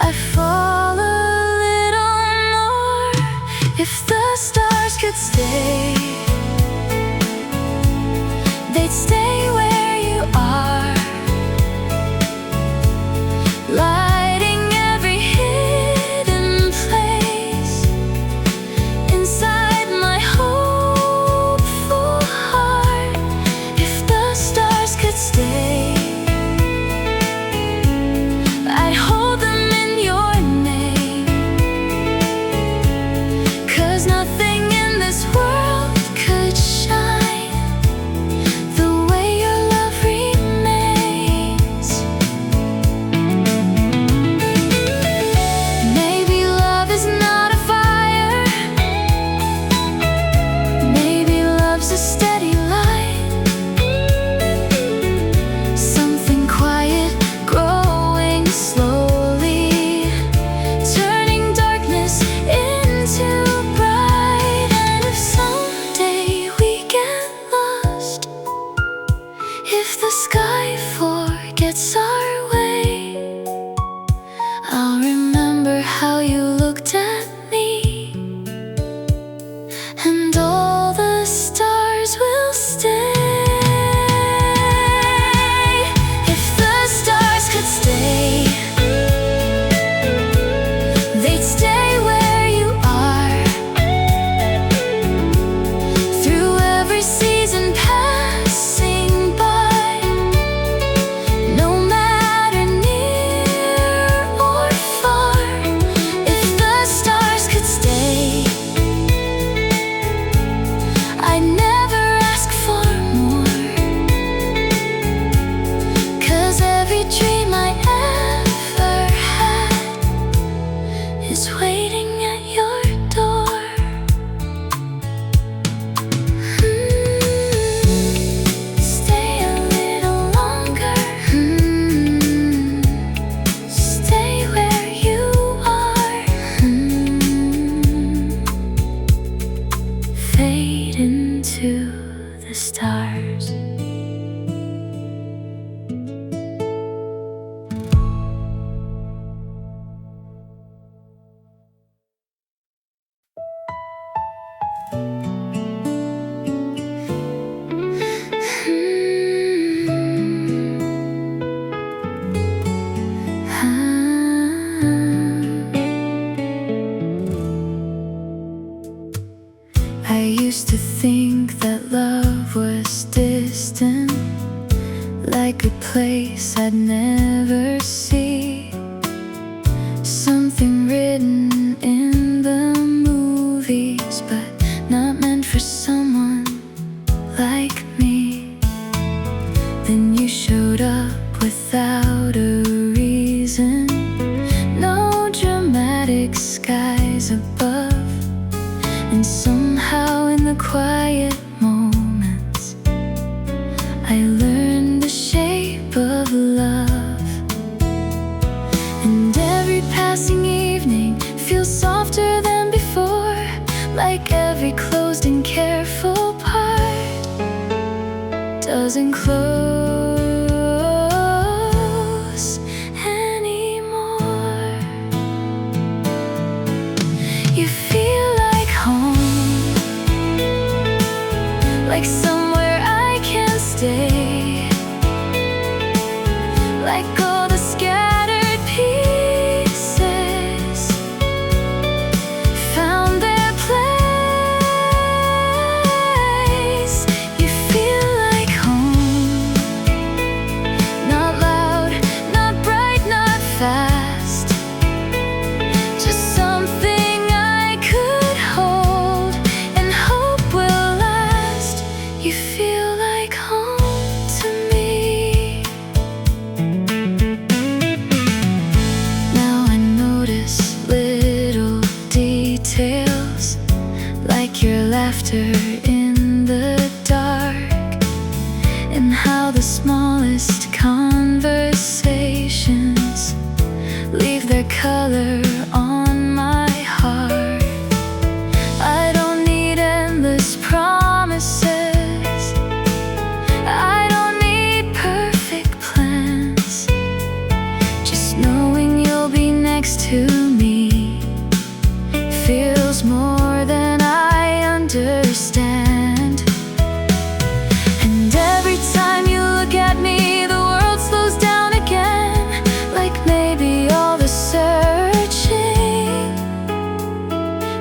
I fall a little more. If the stars could stay, they'd stay where you are, lighting every hidden place inside my hopeful heart. If the stars could stay, I'd hold them in your name, 'cause nothing in this world could shine the way your love remains. Maybe love is not a fire, maybe love's a steady light, something quiet growing slowly, turning darkness into bright. And if someday we get lost, if the sky forgets our way, I'll remember how you looked at me, and all the stars will stay. If the stars could stay, they'd stay where you are, through every season passing by, no matter near or far. If the stars could stay, I'd never ask for more, 'cause every dream I ever had is waiting at your door. Stay a little longer, stay where you are, fade into the stars. place I'd never see. Something written in the movies, but not meant for someone like me. Then you showed up without a reason, no dramatic skies above. And somehow in the quiet moments I learned the shape of love. And every passing evening feels softer than before, like every closed and careful part doesn't close anymore. You feel like home, like somewhere I can stay, like all the scattered pieces found their place. You feel like home, not loud, not bright, not fast, just something I could hold and hope will last. You feel like home to me. Now I notice little details, like your laughter in the dark, and how the smallest conversations leave their color on my heart. I don't need endless promises, I don't need perfect plans. Just knowing you'll be next to me feels more than I understand. And every time you look at me, the world slows down again, like maybe all the searching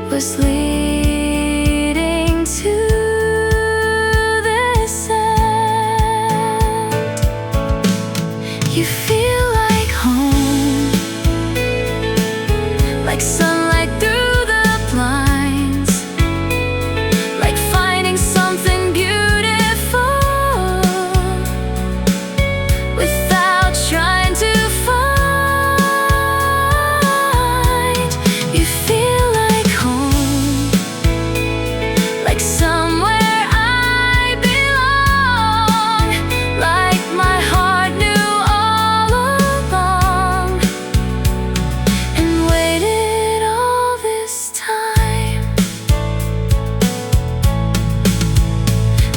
was leading to this end. You feel like home, like sunlight through the blinds, like finding something beautiful without trying to find. You feel like home, like somewhere I belong, like my heart knew all along and waited all this time.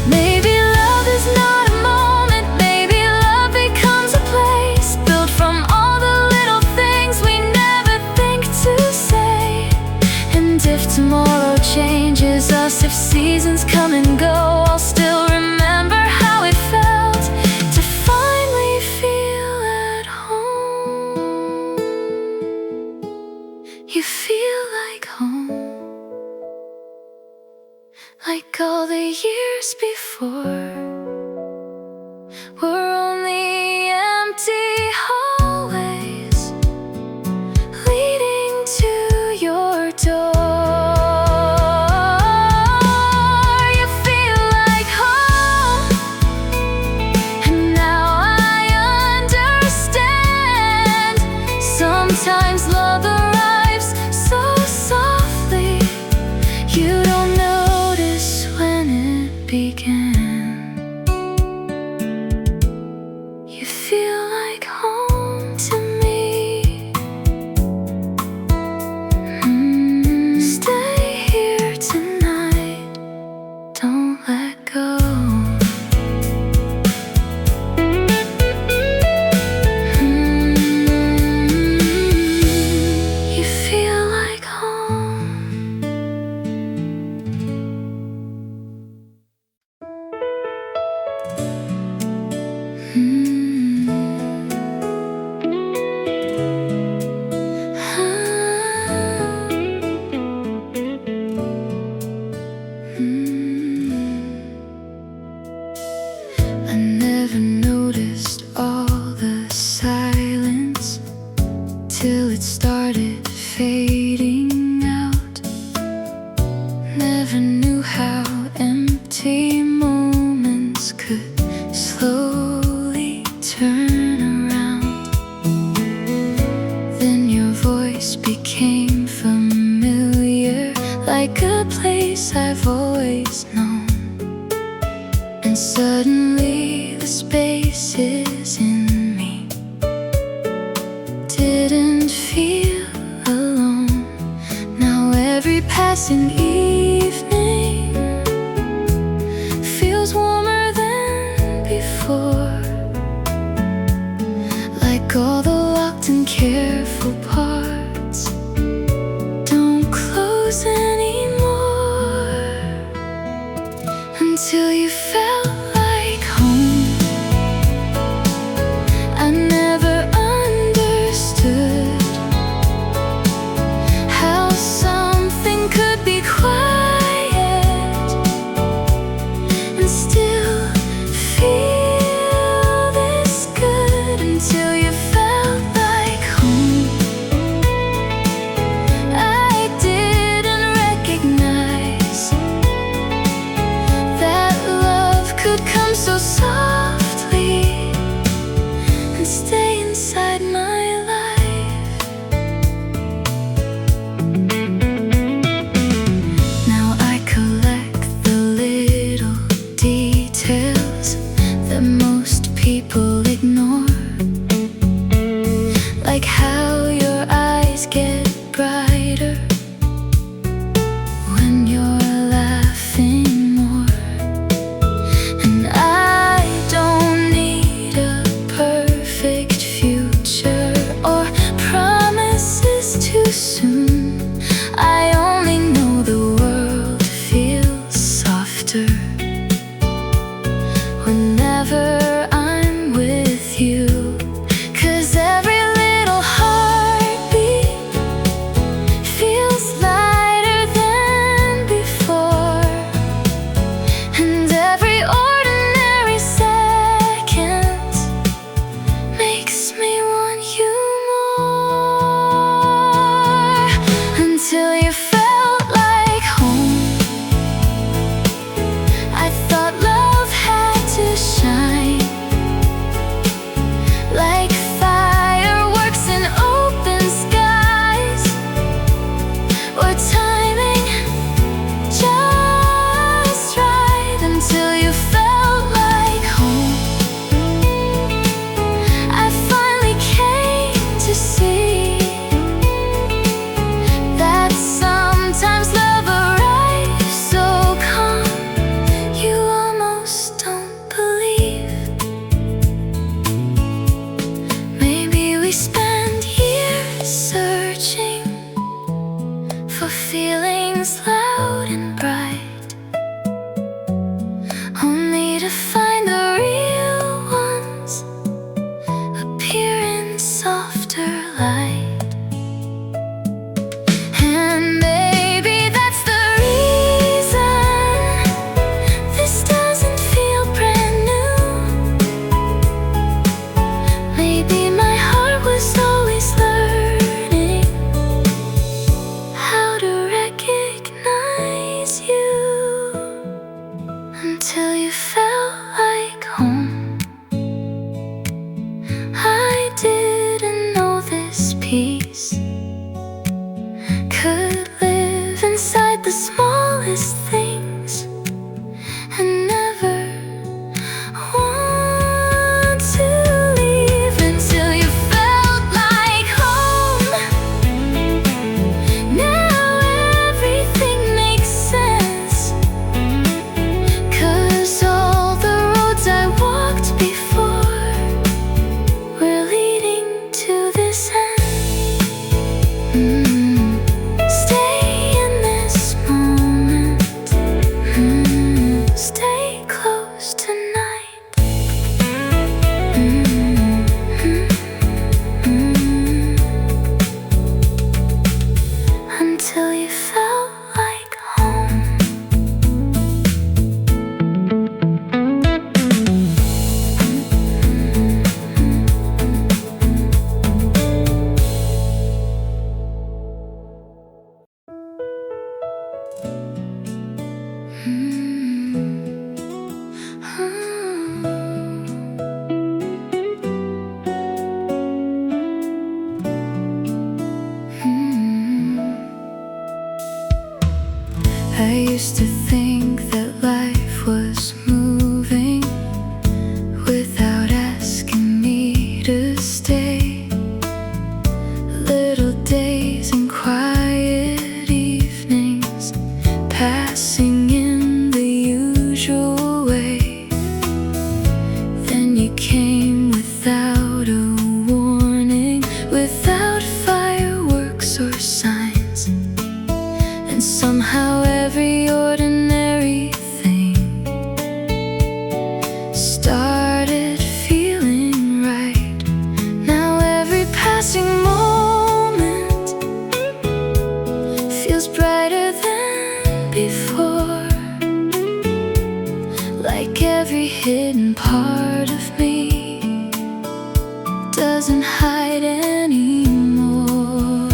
Maybe love is not a moment, maybe love becomes a place built from all the little things we never think to say. And if tomorrow changes us, if seasons come and go, I'll still remember how it felt to finally feel at home. You feel like home, like all the years before were only empty hallways leading to your door. You feel suddenly the spaces in me didn't feel alone. Now every passing evening feels warmer than before, like all the locked and careful parts don't close anymore. Until you felt like home. I never understood how something could be quiet and still feel this good. Until you felt like home. I didn't recognize that love could come so softly and stay inside my life. Now I collect the little details that most people ignore, like how your eyes get brighter when you're laughing more. And I don't need a perfect future or promises too soon. I only know the world feels softer whenever I'm with you. 'Cause every little heartbeat feels lighter than before, and every ordinary second makes me want you more. Until you felt like home. I thought love had to shine like fireworks in open skies, or timing just right. Until you felt like home. I finally came to see that sometimes love arrives so calm you almost don't believe. Maybe we spend years searching for feelings loud and bright, only to find the real ones appear in softer light. And maybe that's the reason this doesn't feel brand new. Maybe my heart was always learning how to recognize you. Until you felt like home. I didn't know this peace could live inside the smallest things and never want to leave. Until you felt like home. Now everything makes sense, 'cause all every hidden part of me doesn't hide anymore.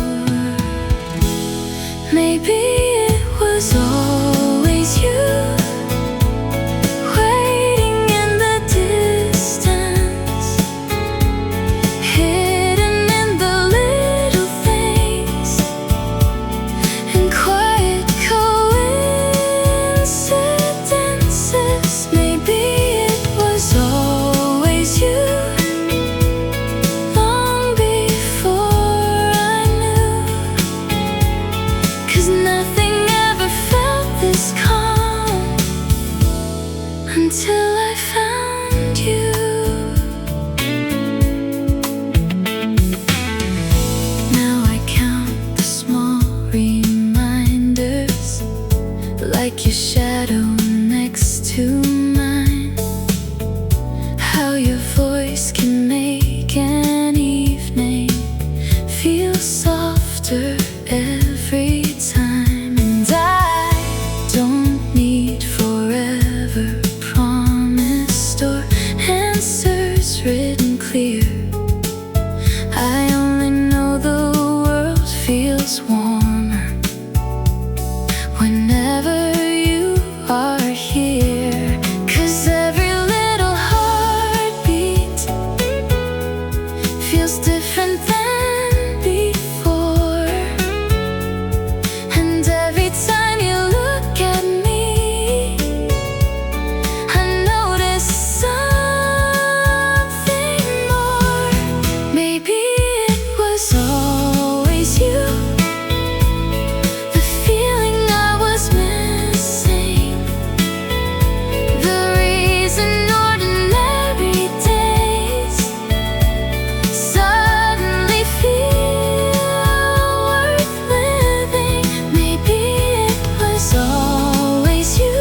Maybe it was always you, waiting in the distance, hidden in the little things, and quiet coincidences. Maybe it was always you, long before I knew, 'cause nothing ever felt this calm until I found you. Now I count the small reminders, like your shadow next to mine, how your voice can make an evening feel softer every time. And I don't need forever promised or answers written clear. I only know the world feels warmer whenever you are here. 'Cause every little heartbeat feels different than before, and every time you look at me, I notice something more. Maybe it was always you, the feeling I was missing, the reason ordinary days suddenly feel worth living. Maybe it was always you,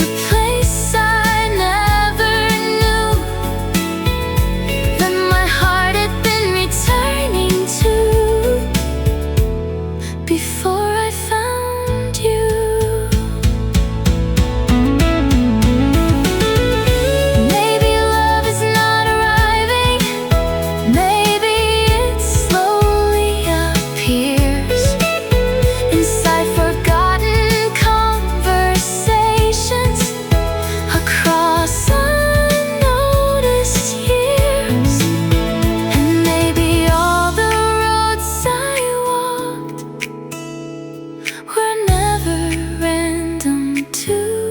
the place I never knew, that my heart had been returning to before I found you. Maybe love is not arriving, maybe it slowly appears inside forgotten conversations across unnoticed years. And maybe all the roads I walked were never random too.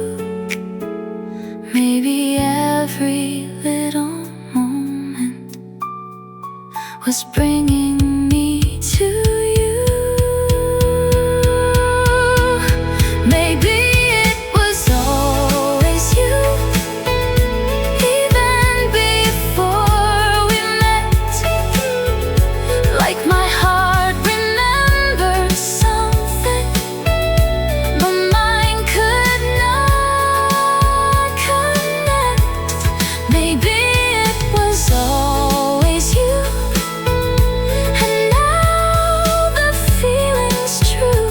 Maybe every little moment was bringing me to you. Maybe it was always you, even before we met, like my heart remembers something, but mine could not connect. Maybe it was always you, and now the feeling's true.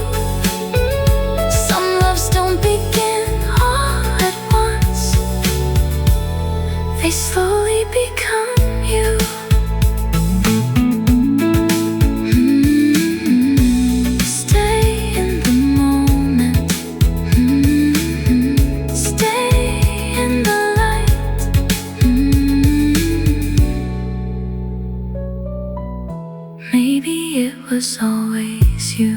Some loves don't begin all at once, they slowly become you. Stay in the moment, stay in the light. Maybe it was always you.